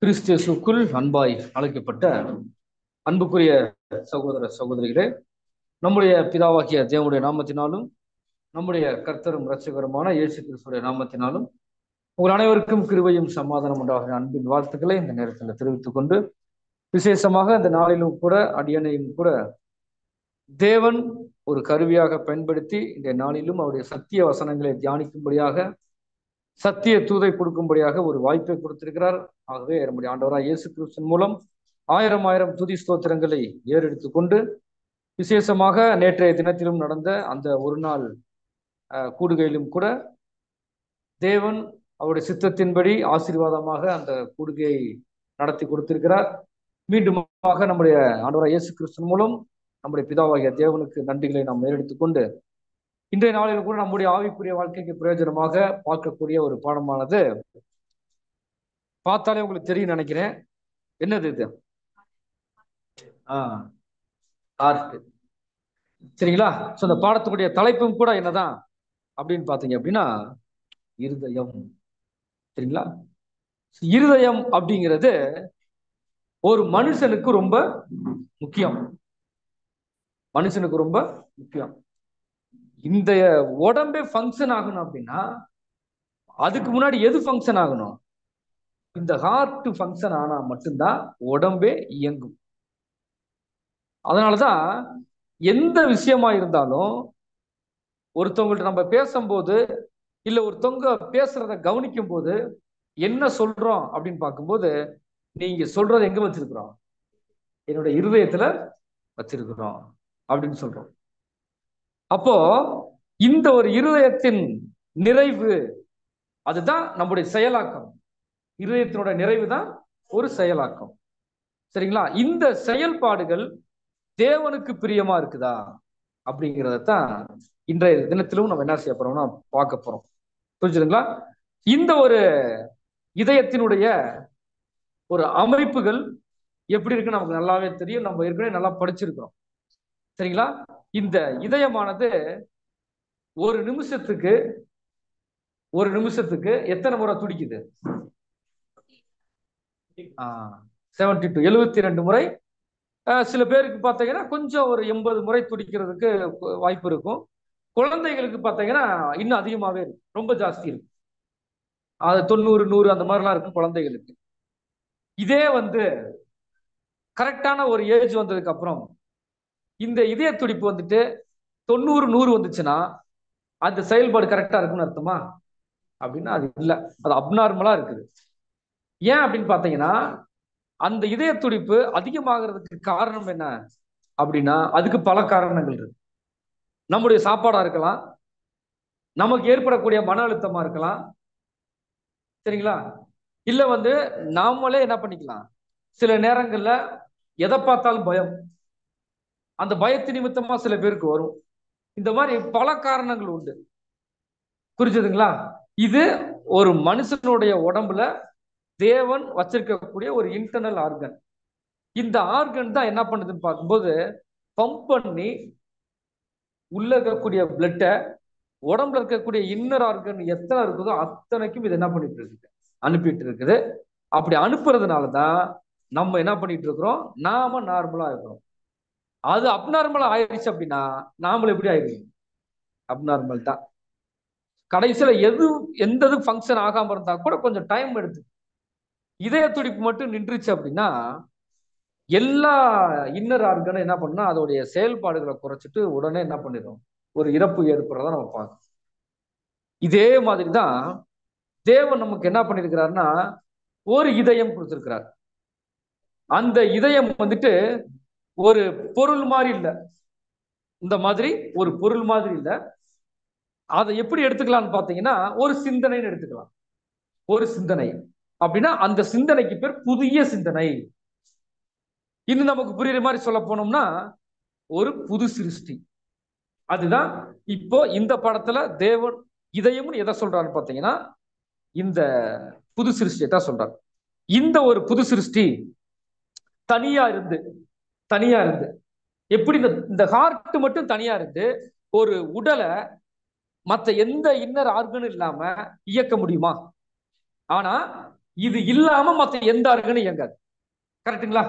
கிறிஸ்தியசுக்குள் அன்பாய் அழைக்கப்பட்ட அன்புக்குரிய சகோதர சகோதரிகளே, நம்முடைய பிதாவாகிய தேவனுடைய நாமத்தினாலும் நம்முடைய கர்த்தரும் இரட்சகருமான இயேசு கிறிஸ்துடைய நாமத்தினாலும் உங்கள் அனைவருக்கும் கிருபையும் சமாதானம் உண்டாகிற அன்பின் வாழ்த்துக்களை இந்த நேரத்தில் தெரிவித்துக் கொண்டு, விசேஷமாக இந்த நாளிலும் கூட அடியனையும் கூட தேவன் ஒரு கருவியாக பயன்படுத்தி இந்த நாளிலும் அவருடைய சத்திய வசனங்களை தியானிக்கும்படியாக, சத்திய தூதை கொடுக்கும்படியாக ஒரு வாய்ப்பை கொடுத்திருக்கிறார். ஆகவே நம்முடைய ஆண்டவராய் இயேசு கிறிஸ்துவின் மூலம் ஆயிரம் துதி ஸ்தோத்திரங்களை ஏறெடுத்து கொண்டு, விசேஷமாக நேற்றைய தினத்திலும் நடந்த அந்த ஒரு நாள் கூடுகையிலும் கூட தேவன் அவருடைய சித்தத்தின்படி ஆசீர்வாதமாக அந்த கூடுகையை நடத்தி கொடுத்திருக்கிறார். மீண்டுமாக நம்முடைய ஆண்டவராய் இயேசு கிறிஸ்துவின் மூலம் நம்முடைய பிதாவாகிய தேவனுக்கு நன்றிகளை நாம் ஏறெடுத்துக் கொண்டு, இன்றைய நாளில் கூட நம்முடைய ஆவிக்குரிய வாழ்க்கைக்கு பிரயோஜனமாக பார்க்கக்கூடிய ஒரு பாடமானது, பார்த்தாலே உங்களுக்கு தெரியும் நினைக்கிறேன். என்னது இது? ஆர்ட். சரிங்களா? சோ இந்த பாடத்துக்குரிய தலைப்பும் கூட என்னதான் அப்படின்னு பாத்தீங்க அப்படின்னா, இருதயம். சரிங்களா? இருதயம் அப்படிங்கிறது ஒரு மனுஷனுக்கு ரொம்ப முக்கியம். மனுஷனுக்கு ரொம்ப முக்கியம். இந்த உடம்பே ஃபங்க்ஷன் ஆகணும் அப்படின்னா அதுக்கு முன்னாடி எது ஃபங்க்ஷன் ஆகணும்? இந்த ஹார்ட் ஃபங்க்ஷன் ஆனா மட்டும்தான் உடம்பே இயங்கும். அதனாலதான் எந்த விஷயமா இருந்தாலும் ஒருத்தவங்கள்ட்ட நம்ம பேசும்போது, இல்ல ஒருத்தவங்க பேசுறத கவனிக்கும் போது என்ன சொல்றோம் அப்படின்னு பார்க்கும்போது, நீங்க சொல்றத எங்க வச்சிருக்கிறோம்? என்னோட இருதயத்துல வச்சிருக்கிறோம் அப்படின்னு சொல்றோம். அப்போ இந்த ஒரு இருதயத்தின் நிறைவு, அதுதான் நம்முடைய செயலாக்கம். இருதயத்தினோட நிறைவு தான் ஒரு செயலாக்கம். சரிங்களா? இந்த செயல்பாடுகள் தேவனுக்கு பிரியமா இருக்குதா அப்படிங்கிறதான் இன்றைய தினத்திலும் நம்ம என்ன செய்ய போறோம்னா பார்க்க போறோம். புரிஞ்சுதுங்களா? இந்த ஒரு இதயத்தினுடைய ஒரு அமைப்புகள் எப்படி இருக்குன்னு நமக்கு நல்லாவே தெரியும். நம்ம ஏற்கனவே நல்லா படிச்சிருக்கிறோம். சரிங்களா? இந்த இதயமானது ஒரு நிமிஷத்துக்கு எத்தனை முறை துடிக்குது? 72 முறை. சில பேருக்கு பார்த்தீங்கன்னா கொஞ்சம் ஒரு 80 முறை துடிக்கிறதுக்கு வாய்ப்பு இருக்கும். குழந்தைகளுக்கு பார்த்தீங்கன்னா இன்னும் அதிகமாவே இருக்கு, ரொம்ப ஜாஸ்தி இருக்கு. அது 90 100 அந்த மாதிரிலாம் இருக்கும் குழந்தைகளுக்கு. இதே கரெக்டான ஒரு ஏஜ் வந்ததுக்கு அப்புறம் இந்த இதய துடிப்பு 90 100 வந்துச்சுன்னா அந்த செயல்பாடு கரெக்டா இருக்குன்னு அர்த்தமா? அப்படின்னா அது இல்லை, அது அப்நார்மலா இருக்குது. ஏன் அப்படின்னு பாத்தீங்கன்னா, அந்த இதய துடிப்பு அதிகமாகிறதுக்கு காரணம் என்ன அப்படின்னா, அதுக்கு பல காரணங்கள் இருக்கு. நம்முடைய சாப்பாடா இருக்கலாம், நமக்கு ஏற்படக்கூடிய மன அழுத்தமா இருக்கலாம். சரிங்களா? இல்ல நாமளே என்ன பண்ணிக்கலாம், சில நேரங்கள்ல எதை பார்த்தாலும் பயம், அந்த பயத்து நிமித்தமா சில பேருக்கு வரும். இந்த மாதிரி பல காரணங்கள் உண்டு. புரிஞ்சுதுங்களா? இது ஒரு மனுஷனுடைய உடம்புல தேவன் வச்சிருக்கக்கூடிய ஒரு இன்டர்னல் ஆர்கன். இந்த ஆர்கன் தான் என்ன பண்ணுதுன்னு பார்க்கும்போது, பம்ப் பண்ணி உள்ள இருக்கக்கூடிய பிளட்டை உடம்புல இருக்கக்கூடிய இன்னர் ஆர்கன் எத்தனை இருக்குதோ அத்தனைக்கும் இது என்ன பண்ணிட்டு இருக்குது, அனுப்பிட்டு இருக்குது. அப்படி அனுப்புறதுனாலதான் நம்ம என்ன பண்ணிட்டு இருக்கிறோம், நாம நார்மலா இருக்கிறோம். அது அப்நார்மலா ஆயிடுச்சு அப்படின்னா நாமளும் எப்படி ஆயிடுவோம்? அப்நார்மல் தான். கடைசியில எந்த ஃபங்க்ஷன் ஆகாம இருந்தா கூட கொஞ்சம் டைம் எடுத்து இதய துடிப்பு மட்டும் நின்றுச்சு அப்படின்னா எல்லா இன்னர் ஆர்கனும் என்ன பண்ணா அதோடைய செயல்பாடுகளை குறைச்சிட்டு உடனே என்ன பண்ணிடும், ஒரு இறப்பு ஏற்படுறத நம்ம பார்க்கணும். இதே மாதிரிதான் தேவன் நமக்கு என்ன பண்ணிருக்கிறாருன்னா ஒரு இதயம் கொடுத்திருக்கிறார். அந்த இதயம் ஒரு பொருள் மாதிரி இல்லை, இந்த மாதிரி ஒரு பொருள் மாதிரி இல்லை. அதை எப்படி எடுத்துக்கலாம்னு பாத்தீங்கன்னா, ஒரு சிந்தனைன்னு எடுத்துக்கலாம். ஒரு சிந்தனை அப்படின்னா அந்த சிந்தனைக்கு பேர் புதிய சிந்தனை. இன்னும் நமக்கு புரியுற மாதிரி சொல்ல போனோம்னா ஒரு புது சிருஷ்டி. அதுதான் இப்போ இந்த படத்துல தேவன் இதயம்னு எதை சொல்றான்னு பாத்தீங்கன்னா இந்த புது சிருஷ்டியை தான் சொல்றாரு. இந்த ஒரு புது சிருஷ்டி தனியா இருந்து எப்படி இந்த ஹார்ட் மட்டும் தனியா இருந்து ஒரு உடலை மற்ற எந்த இன்னர் ஆர்கனும் இல்லாம இயக்க முடியுமா? ஆனா இது இல்லாம மத்த எந்த ஆர்கனும் இயங்காது. கரெக்டுங்களா?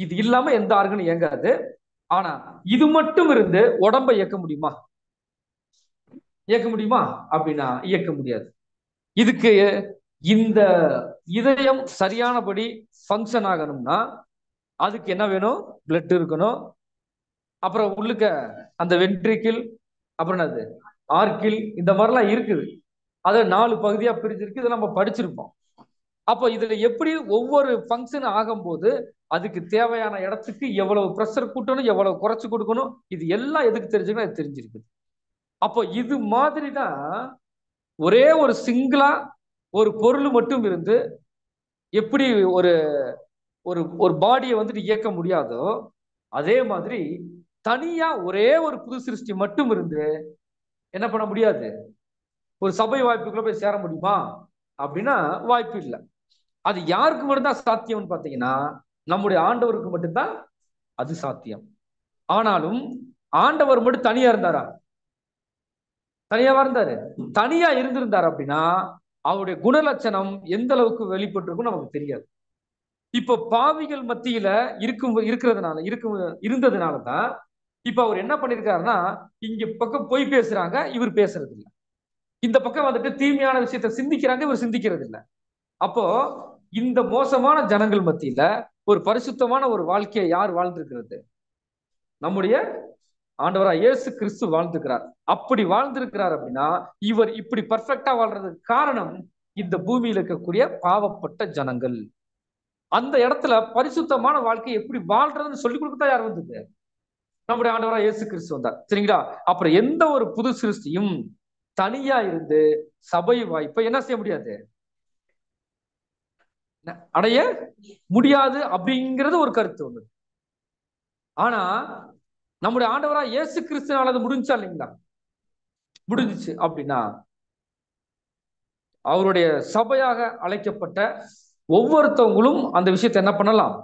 இது இல்லாம எந்த ஆர்கனும் இயங்காது. ஆனா இது மட்டும் இருந்து உடம்பை இயக்க முடியுமா? இயக்க முடியுமா அப்படின்னா இயக்க முடியாது. இதுக்கு இந்த இதயம் சரியானபடி ஃபங்க்ஷன் ஆகணும்னா அதுக்கு என்ன வேணும்? பிளட் இருக்கணும். அப்புறம் உள்ளுக்க அந்த வென்ட்ரிக்கிள், அப்புறம் என்னது ஆர்கிள், இந்த மாதிரிலாம் இருக்குது. அதை 4 பகுதியா பிரிச்சிருக்கு. இதை நம்ம படிச்சிருப்போம். அப்போ இதுல எப்படி ஒவ்வொரு ஃபங்க்ஷன் ஆகும்போது அதுக்கு தேவையான இடத்துக்கு எவ்வளவு ப்ரெஷர் கூட்டணும், எவ்வளவு குறைச்சு கொடுக்கணும், இது எல்லாம் எதுக்கு தெரிஞ்சுக்கணும்? அது தெரிஞ்சிருக்குது. அப்போ இது மாதிரி தான் ஒரே ஒரு சிங்கிளா ஒரு பொருள் மட்டும் இருந்து எப்படி ஒரு ஒரு ஒரு பாடியை வந்துட்டு இயக்க முடியாதோ, அதே மாதிரி தனியா ஒரே ஒரு புது சிருஷ்டி மட்டும் இருந்து என்ன பண்ண முடியாது? ஒரு சபை வாய்ப்புக்குள்ள போய் சேர முடியுமா அப்படின்னா வாய்ப்பு இல்லை. அது யாருக்கு மட்டும்தான் சாத்தியம்னு பாத்தீங்கன்னா நம்முடைய ஆண்டவருக்கு மட்டும்தான் அது சாத்தியம். ஆனாலும் ஆண்டவர் மட்டும் தனியா இருந்தாரா? தனியாவா இருந்தாரு? தனியா இருந்திருந்தார் அப்படின்னா அவருடைய குணலட்சணம் எந்த அளவுக்கு வெளிப்பட்டிருக்கும் நமக்கு தெரியாது. இப்ப பாவிகள் மத்தியில இருந்ததுனாலதான் இப்ப அவர் என்ன பண்ணிருக்காருன்னா, இங்க பக்கம் பொய் பேசுறாங்க, இவர் பேசுறது இல்லை. இந்த பக்கம் வந்துட்டு தீமையான விஷயத்த சிந்திக்கிறாங்க, இவர் சிந்திக்கிறது இல்லை. அப்போ இந்த மோசமான ஜனங்கள் மத்தியில ஒரு பரிசுத்தமான ஒரு வாழ்க்கையை யார் வாழ்ந்திருக்கிறது? நம்முடைய ஆண்டவராக இயேசு கிறிஸ்து வாழ்ந்துக்கிறார். அப்படி வாழ்ந்திருக்கிறார் அப்படின்னா இவர் இப்படி பர்ஃபெக்டா வாழ்றதுக்கு காரணம் இந்த பூமியில இருக்கக்கூடிய பாவப்பட்ட ஜனங்கள். அந்த இடத்துல பரிசுத்தமான வாழ்க்கை எப்படி வாழ்றதுன்னு சொல்லிக் கொடுக்கத்தான் யார் வந்தது? நம்முடைய ஆண்டவராக இயேசு கிறிஸ்து வந்தார். சரிங்களா? அப்புறம் எந்த ஒரு புது சிருஷ்டியும் தனியா இருந்து சபை வாய்ப்பை என்ன செய்ய முடியாது, அடைய முடியாது அப்படிங்கிறது ஒரு கருத்து ஒண்ணு. ஆனா நம்முடைய ஆண்டவராக இயேசு கிறிஸ்துனால அது முடிஞ்சா இல்லைங்களா? முடிஞ்சிச்சு. அப்படின்னா அவருடைய சபையாக அழைக்கப்பட்ட ஒவ்வொருத்தவங்களும் அந்த விஷயத்தை என்ன பண்ணலாம்?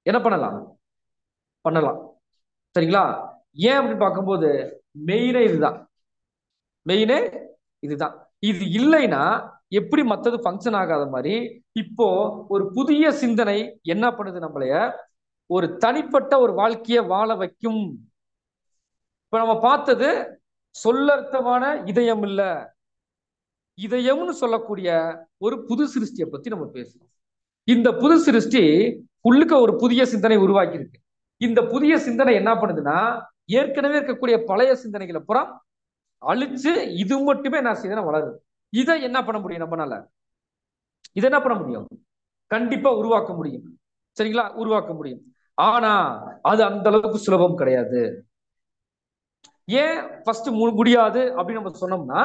என்ன பண்ணலாம்? பண்ணலாம். சரிங்களா? ஏன் அப்படின்னு பார்க்கும்போது மெயினே இதுதான். மெயினே இதுதான். இது இல்லைன்னா எப்படி மத்தது ஃபங்க்ஷன் ஆகாத மாதிரி இப்போ ஒரு புதிய சிந்தனை என்ன பண்ணுது? நம்மளைய ஒரு தனிப்பட்ட ஒரு வாழ்க்கையை வாழ வைக்கும். இப்ப நம்ம பார்த்தது சொல்லர்த்தமான இதயம் இல்ல, இதயம்னு சொல்லக்கூடிய ஒரு புது சிருஷ்டியை பத்தி நம்ம பேசணும். இந்த புது சிருஷ்டி உள்ளுக்க ஒரு புதிய சிந்தனை உருவாக்கி இருக்கு. இந்த புதிய சிந்தனை என்ன பண்ணுதுன்னா ஏற்கனவே இருக்கக்கூடிய பழைய சிந்தனைகளை புறம் அழிச்சு இது மட்டுமே என்ன சிந்தனை வளருது. இதை என்ன பண்ண முடியும் நம்மளால? இதை என்ன பண்ண முடியும்? கண்டிப்பா உருவாக்க முடியும். சரிங்களா? உருவாக்க முடியும். ஆனா அது அந்த அளவுக்கு சுலபம் கிடையாது. ஏன் ஃபர்ஸ்ட் முடியாது அப்படின்னு நம்ம சொன்னோம்னா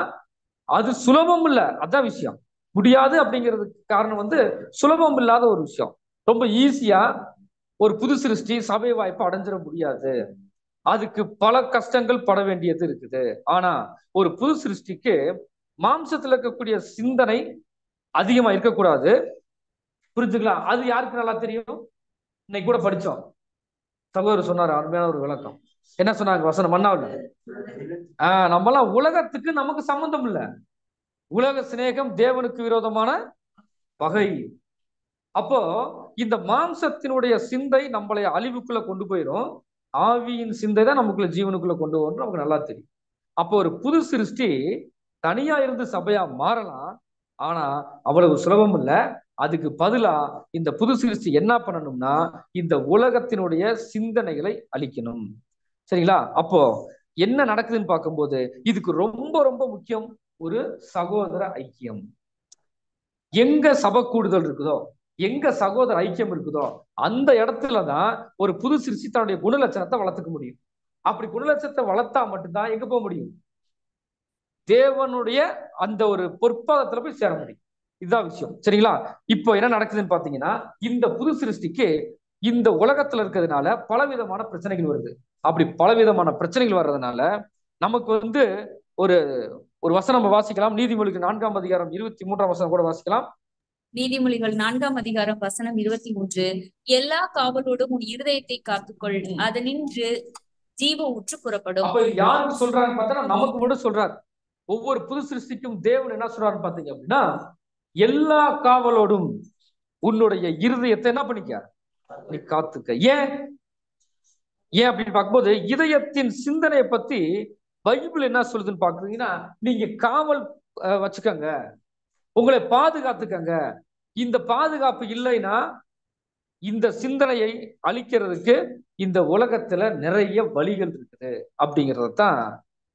அது சுலபம் இல்ல, அதான் விஷயம். முடியாது அப்படிங்கிறதுக்கு காரணம் சுலபம் இல்லாத ஒரு விஷயம். ரொம்ப ஈஸியா ஒரு புது சிருஷ்டி சபை வாய்ப்பு அடைஞ்சிட முடியாது. அதுக்கு பல கஷ்டங்கள் பட வேண்டியது இருக்குது. ஆனா ஒரு புது சிருஷ்டிக்கு மாம்சத்துல இருக்கக்கூடிய சிந்தனை அதிகமா இருக்கக்கூடாது. புரிஞ்சுக்கலாம்? அது யாருக்கு நல்லா தெரியும்? இன்னைக்கு கூட படிச்சோம், சகோதரர் சொன்னார் அருமையான ஒரு விளக்கம். என்ன சொன்னாங்க வசனம்? மன்னாவில் நம்மளாம் உலகத்துக்கு நமக்கு சம்பந்தம் இல்லை. உலக சிநேகம் தேவனுக்கு விரோதமான பகை. அப்போ இந்த மாம்சத்தினுடைய சிந்தை நம்மளை அழிவுக்குள்ள கொண்டு போயிடும். ஆவியின் சிந்தை தான் நமக்குள்ள ஜீவனுக்குள்ள கொண்டு வரும், நமக்கு நல்லா தெரியும். அப்போ ஒரு புது சிருஷ்டி தனியா இருந்து சபையா மாறலாம். ஆனா அவ்வளவு சுலபம் இல்ல. அதுக்கு பதிலா இந்த புது சிருஷ்டி என்ன பண்ணணும்னா இந்த உலகத்தினுடைய சிந்தனைகளை அழிக்கணும். சரிங்களா? அப்போ என்ன நடக்குதுன்னு பார்க்கும்போது இதுக்கு ரொம்ப ரொம்ப முக்கியம் ஒரு சகோதர ஐக்கியம். எங்க சபை கூடுதல் இருக்குதோ, எங்க சகோதர ஐக்கியம் இருக்குதோ அந்த இடத்துலதான் ஒரு புது சிருஷ்டி தன்னுடைய குணலட்சணத்தை வளர்த்துக்க முடியும். அப்படி குணலட்சணத்தை வளர்த்தா மட்டும்தான் எங்க போக முடியும்? தேவனுடைய அந்த ஒரு பொற்பாதத்துல போய் சேர முடியும். இதுதான் விஷயம். சரிங்களா? இப்போ என்ன நடக்குதுன்னு பாத்தீங்கன்னா இந்த புது சிருஷ்டிக்கு இந்த உலகத்துல இருக்கிறதுனால பலவிதமான பிரச்சனைகள் வருது. அப்படி பலவிதமான பிரச்சனைகள் வர்றதுனால நமக்கு ஒரு ஒரு வசனம் வாசிக்கலாம். நீதிமொழிகள் 4ஆம் அதிகாரம் 23ஆம் வசனம் கூட வாசிக்கலாம். நீதிமொழிகள் 4ஆம் அதிகாரம் வசனம் 23. எல்லா காவலோடும் உன் இருதயத்தை காத்துக்கொள், அதனின்று ஜீவ ஊற்று புறப்படும். அப்ப யாருக்கு சொல்றாருன்னு பார்த்தா நமக்கு மட்டும் சொல்றாரு. ஒவ்வொரு புது சிருஷ்டிக்கும் தேவன் என்ன சொல்றாருன்னு பாத்தீங்க அப்படின்னா எல்லா காவலோடும் உன்னுடைய இருதயத்தை என்ன பண்ணிக்க, நீ காத்துக்க. ஏன் ஏன் அப்படின்னு பார்க்கும்போது இதயத்தின் சிந்தனையை பத்தி பைபிள் என்ன சொல்லுதுன்னு பாக்குறீங்கன்னா, நீங்க காவல் வச்சுக்கங்க, உங்களை பாதுகாத்துக்கங்க. இந்த பாதுகாப்பு இல்லைன்னா இந்த சிந்தனையை அழிக்கிறதுக்கு இந்த உலகத்துல நிறைய வழிகள் இருக்குது அப்படிங்கறதான்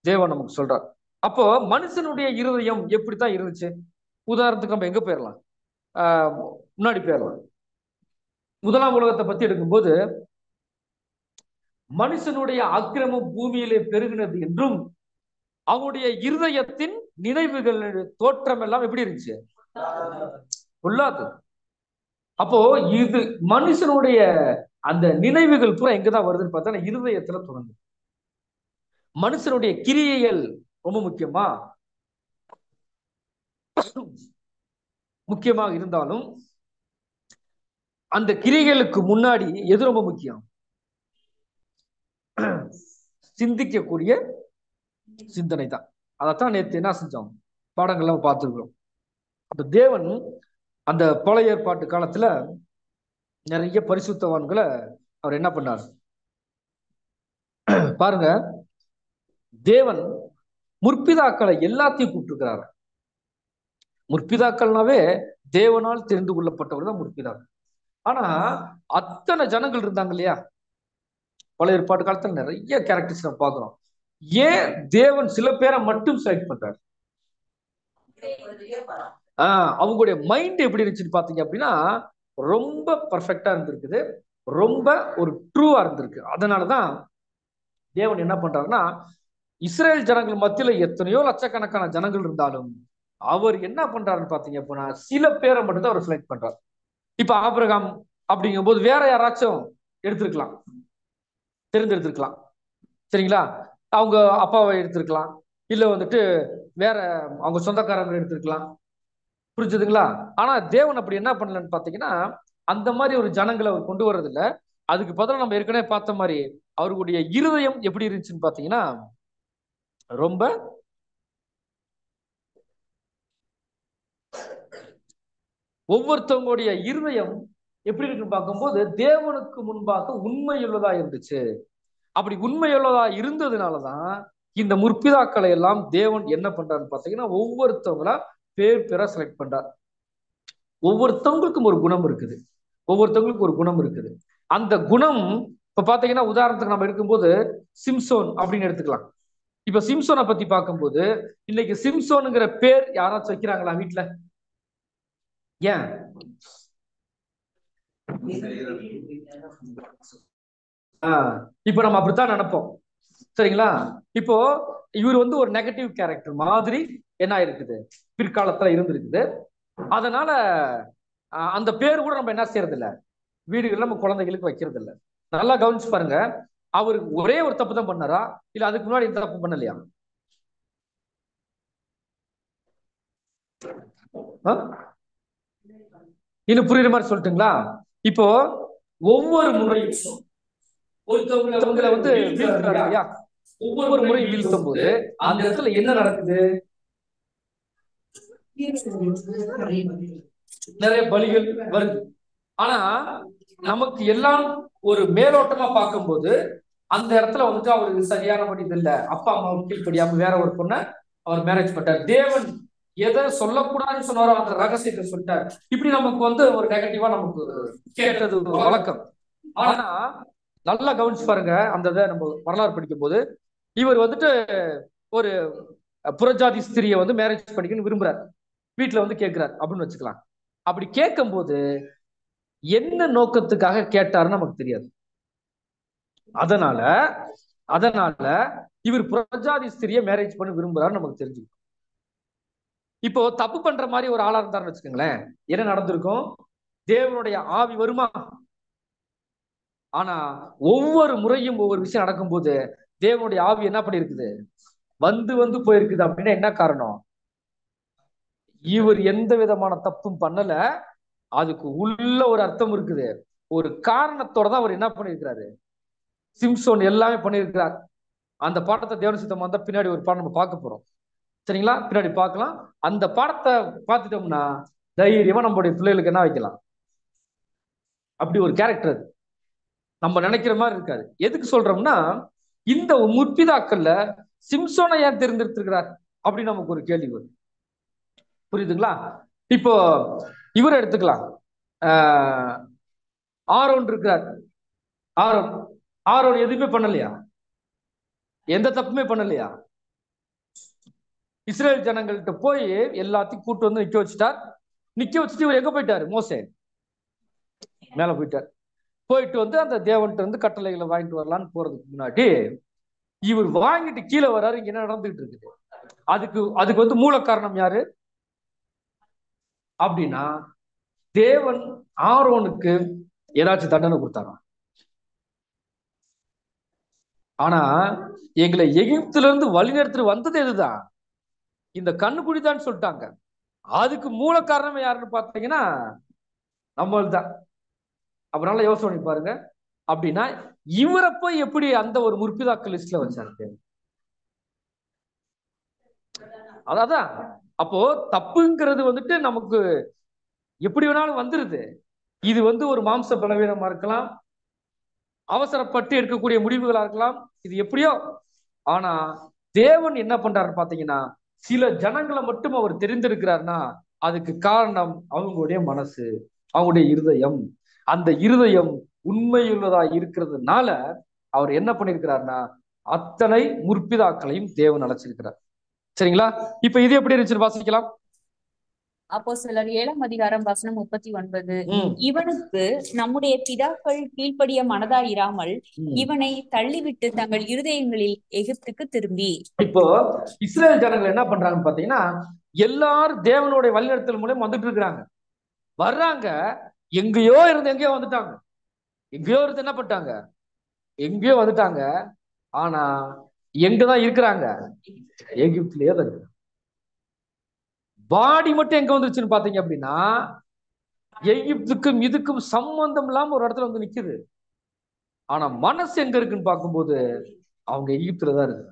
தேவன் நமக்கு சொல்றார். அப்போ மனுஷனுடைய இருதயம் எப்படித்தான் இருந்துச்சு? உதாரணத்துக்கு நம்ம எங்க போயிடலாம், முன்னாடி போயிடலாம். முதலாம் உலகத்தை பத்தி எடுக்கும்போது, மனுஷனுடைய அக்கிரமம் பூமியிலே பெருகினது என்றும் அவனுடைய இருதயத்தின் நினைவுகளுடைய தோற்றம் எல்லாம் எப்படி இருந்துச்சு? பொல்லாது. அப்போ இது மனுஷனுடைய அந்த நினைவுகள் பூரா எங்கதான் வருதுன்னு பார்த்தா இருதயத்துல தொடங்கு. மனுஷனுடைய கிரியைகள் ரொம்ப முக்கியமாக இருந்தாலும் அந்த கிரியைகளுக்கு முன்னாடி எது ரொம்ப முக்கியம்? சிந்திக்கக்கூடிய சிந்தனை தான். அதைத்தான் நேற்று என்ன செஞ்சோம், பாடங்கள்லாம் பார்த்துருக்கிறோம். அப்ப தேவன் அந்த பழைய ஏற்பாட்டு காலத்துல நிறைய பரிசுத்தவான்களை அவர் என்ன பண்ணார் பாருங்க. தேவன் முற்பிதாக்களை எல்லாத்தையும் கூப்பிட்டுருக்கிறார். முற்பிதாக்கள்னாவே தேவனால் தெரிந்து கொள்ளப்பட்டவர் தான் முற்பிதாக்கள். ஆனா அத்தனை ஜனங்கள் இருந்தாங்க இல்லையா, பழைய ஏற்பாட்டு காலத்துல நிறைய கேரக்டர்ஸ் நம்ம பார்க்கிறோம். ஏன் தேவன் சில பேரை மட்டும் செலக்ட் பண்றாரு? அவங்களுடைய மைண்ட் எப்படி இருந்துச்சுன்னு பாத்தீங்க அப்படின்னா ரொம்ப பர்ஃபெக்டா இருந்திருக்குது, ரொம்ப ஒரு ட்ரூவா இருந்திருக்கு. அதனாலதான் தேவன் என்ன பண்றாருன்னா, இஸ்ரேல் ஜனங்கள் மத்தியில எத்தனையோ லட்சக்கணக்கான ஜனங்கள் இருந்தாலும் அவர் என்ன பண்றாருன்னு பாத்தீங்க அப்படின்னா சில பேரை மட்டும் தான் அவர் செலக்ட் பண்றாரு. இப்ப ஆபிரகாம் அப்படிங்கும் போது வேற யாராச்சும் எடுத்திருக்கலாம், தெரிந்தெடுத்திருக்கலாம், சரிங்களா? அவங்க அப்பாவை எடுத்திருக்கலாம், இல்ல வந்துட்டு வேற அவங்க சொந்தக்காரங்க எடுத்திருக்கலாம், புரிஞ்சுதுங்களா? ஆனா தேவன் அப்படி என்ன பண்ணலன்னு பாத்தீங்கன்னா அந்த மாதிரி ஒரு ஜனங்களை அவர் கொண்டு வர்றது இல்ல. அதுக்கு பதிலாக நம்ம ஏற்கனவே பார்த்த மாதிரி அவர்களுடைய இருதயம் எப்படி இருந்துச்சுன்னு பாத்தீங்கன்னா ரொம்ப ஒவ்வொருத்தவங்களுடைய இருதயம் எப்படி இருக்குன்னு பார்க்கும்போது தேவனுக்கு முன்பாக உண்மையுள்ளதா இருந்துச்சு. அப்படி உண்மையுள்ளதா இருந்ததுனாலதான் இந்த முற்பிதாக்களை எல்லாம் தேவன் என்ன பண்றாருன்னு பாத்தீங்கன்னா ஒவ்வொருத்தவங்களா பேர் பேரா செலக்ட் பண்றார். ஒவ்வொருத்தவங்களுக்கும் ஒரு குணம் இருக்குது, ஒவ்வொருத்தவங்களுக்கும் ஒரு குணம் இருக்குது. அந்த குணம் இப்ப பாத்தீங்கன்னா உதாரணத்துக்கு நம்ம எடுக்கும்போது சிம்சோன் அப்படின்னு எடுத்துக்கலாம். இப்ப சிம்சோனை பத்தி பார்க்கும்போது இன்னைக்கு சிம்சோனுங்கிற பேர் யாராச்சும் வைக்கிறாங்களா வீட்டுல? ஏன்? இப்ப நம்ம அப்படித்தான் நினைப்போம், சரிங்களா? இப்போ இவர் வந்து ஒரு நெகட்டிவ் கேரக்டர் மாதிரி என்ன இருக்குது பிற்காலத்துல இருந்திருக்குது. அதனால அந்த பேர் கூட நம்ம என்ன செய்யறது இல்ல, வீடுகள் நம்ம குழந்தைகளுக்கு வைக்கிறது இல்ல. நல்லா கவனிச்சு பாருங்க, அவரு ஒரே ஒரு தப்பு தான் பண்ணாரா, இல்ல அதுக்கு முன்னாடி இந்த தப்பு பண்ணலையா? இன்னும் புரியுற மாதிரி சொல்லட்டுங்களா? இப்போ ஒவ்வொரு முறையும் ஒருத்தவங்களை வந்து வீழ்த்துறாரு இல்லையா, ஒவ்வொரு முறையும் வீழ்த்தும் போது அந்த இடத்துல என்ன நடக்குது? நிறைய பலிகள் வருது. ஆனா நமக்கு எல்லாம் ஒரு மேலோட்டமா பார்க்கும்போது அந்த இடத்துல வந்துட்டு அவருக்கு சரியான படி இல்ல, அப்பா அம்மாவுக்கு கீழ்படியாம வேற ஒரு பொண்ணை அவர் மேரேஜ் பண்ணார். தேவன் எதை சொல்லக்கூடாதுன்னு சொன்னாரோ அந்த ரகசியத்தை சொல்லிட்டார். இப்படி நமக்கு வந்து ஒரு நெகட்டிவா நமக்கு கேட்டது ஒரு வழக்கம். ஆனா நல்லா கவனிச்சு பாருங்க, அந்த இதை நம்ம வரலாறு படிக்கும் போது இவர் வந்துட்டு ஒரு புறஜாதி ஸ்திரியை வந்து மேரேஜ் பண்ணிக்கணும்னு விரும்புறாரு, வீட்டுல வந்து கேட்கிறார் அப்படின்னு வச்சுக்கலாம். அப்படி கேட்கும் போது என்ன நோக்கத்துக்காக கேட்டாருன்னு நமக்கு தெரியாது. அதனால இவர் புறஜாதி ஸ்திரியை மேரேஜ் பண்ணி விரும்புறாரு நமக்கு தெரிஞ்சுக்கும். இப்போ தப்பு பண்ற மாதிரி ஒரு ஆளா இருந்தாருன்னு வச்சுக்கோங்களேன், என்ன நடந்திருக்கும்? தேவனுடைய ஆவி வருமா? ஆனா ஒவ்வொரு முறையும் ஒவ்வொரு விஷயம் நடக்கும்போது தேவனுடைய ஆவி என்ன பண்ணி இருக்குது, வந்து வந்து போயிருக்குது. அப்படின்னா என்ன காரணம்? இவர் எந்த விதமான தப்பும் பண்ணல, அதுக்கு உள்ள ஒரு அர்த்தம் இருக்குது, ஒரு காரணத்தோட தான் அவர் என்ன பண்ணிருக்கிறாரு, சிம்சோன் எல்லாமே பண்ணியிருக்கிறார். அந்த பாடத்தை தேவன் சித்தமா இருந்தா பின்னாடி ஒரு பாடம் நம்ம பார்க்க போறோம், சரிங்களா? பின்னாடி பார்க்கலாம். அந்த பாடத்தை பார்த்துட்டோம்னா தைரியமா நம்மளுடைய பிள்ளைகளுக்கு என்ன வைக்கலாம். அப்படி ஒரு கேரக்டர் அது. நம்ம நினைக்கிற மாதிரி இருக்காது. எதுக்கு சொல்றோம்னா, இந்த முற்பிதாக்கள்ல சிம்சோனை ஏன் தேர்ந்தெடுத்திருக்கிறார் அப்படின்னு நமக்கு ஒரு கேள்வி வரும். புரியுதுங்களா? இப்போ இவரை எடுத்துக்கலாம். ஆரோன் இருக்கிறார். ஆரோன் ஆரோன் எதுவுமே பண்ணலையா? எந்த தப்புமே பண்ணலையா? இஸ்ரேல் ஜனங்கள்கிட்ட போய் எல்லாத்தையும் கூட்டு வந்து நிக்க வச்சுட்டார். நிக்க வச்சுட்டு இவர் எங்க போயிட்டாரு? மோசே மேல போயிட்டார். போயிட்டு வந்து அந்த தேவன்கிட்ட வந்து கட்டளைகளை வாங்கிட்டு வரலான்னு போறதுக்கு முன்னாடி இவர் வாங்கிட்டு கீழே வர்றாரு. இங்க என்ன நடந்துகிட்டு இருக்குது? அதுக்கு வந்து மூல காரணம் யாரு அப்படின்னா, தேவன் ஆரோனுக்கு ஏதாச்சும் தண்டனை கொடுத்தாராம். ஆனா எங்களை எகிப்துல இருந்து வழிநடத்திட்டு வந்தது எதுதான்? இந்த கண்ணுக்குடிதான் சொல்லிட்டாங்க. அதுக்கு மூல காரணம் யாருன்னு பாத்தீங்கன்னா நம்மள்தான். அதனால யோசனை பண்ணி பாருங்க. அப்படின்னா இவரை போய் எப்படி அந்த ஒரு முற்பிதாக்கள் லிஸ்ட்ல வச்சாரு? அதான். அப்போ தப்புங்கிறது வந்துட்டு நமக்கு எப்படி வேணாலும் வந்துருது. இது வந்து ஒரு மாம்ச பலவீனமா இருக்கலாம், அவசரப்பட்டு எடுக்கக்கூடிய முடிவுகளா இருக்கலாம், இது எப்படியோ. ஆனா தேவன் என்ன பண்றாருன்னு பாத்தீங்கன்னா, சில ஜனங்களை மட்டும் அவர் தெரிந்திருக்கிறார்னா அதுக்கு காரணம் அவங்களுடைய மனசு, அவங்களுடைய இருதயம். அந்த இருதயம் உண்மையுள்ளதா இருக்கிறதுனால அவர் என்ன பண்ணிருக்கிறார்னா அத்தனை முற்பிதாக்களையும் தேவன் அழைச்சிருக்கிறார். சரிங்களா? இப்ப இது எப்படி இருந்துச்சு வாசிக்கலாம். அப்போஸ்தலர் 7:39. இவனுக்கு நம்முடைய பிதாக்கள் கீழ்ப்படிய மனதாயிராமல் இவனை தள்ளிவிட்டு தங்கள் இருதயங்களில் எகிப்துக்கு திரும்பி. இப்போ இஸ்ரேல் ஜனங்கள் என்ன பண்றாங்கன்னு பாத்தீங்கன்னா, எல்லாரும் தேவனுடைய வழிநடத்தல் மூலம் வந்துட்டு இருக்கிறாங்க. வர்றாங்க, எங்கேயோ இருந்து எங்கேயோ வந்துட்டாங்க. எங்கேயோ இருந்து என்ன பண்ணிட்டாங்க? எங்கேயோ வந்துட்டாங்க. ஆனா எங்கதான் இருக்கிறாங்க? எகிப்திலேயே தான் இருக்கு. பாடி மட்டும் எங்க வந்துருச்சுன்னு பாத்தீங்க அப்படின்னா, எகிப்துக்கும் இதுக்கும் சம்பந்தம் இல்லாம ஒரு இடத்துல வந்து நிக்குது. ஆனா மனசு எங்க இருக்குன்னு பார்க்கும்போது அவங்க எகிப்துலதான் இருக்கு.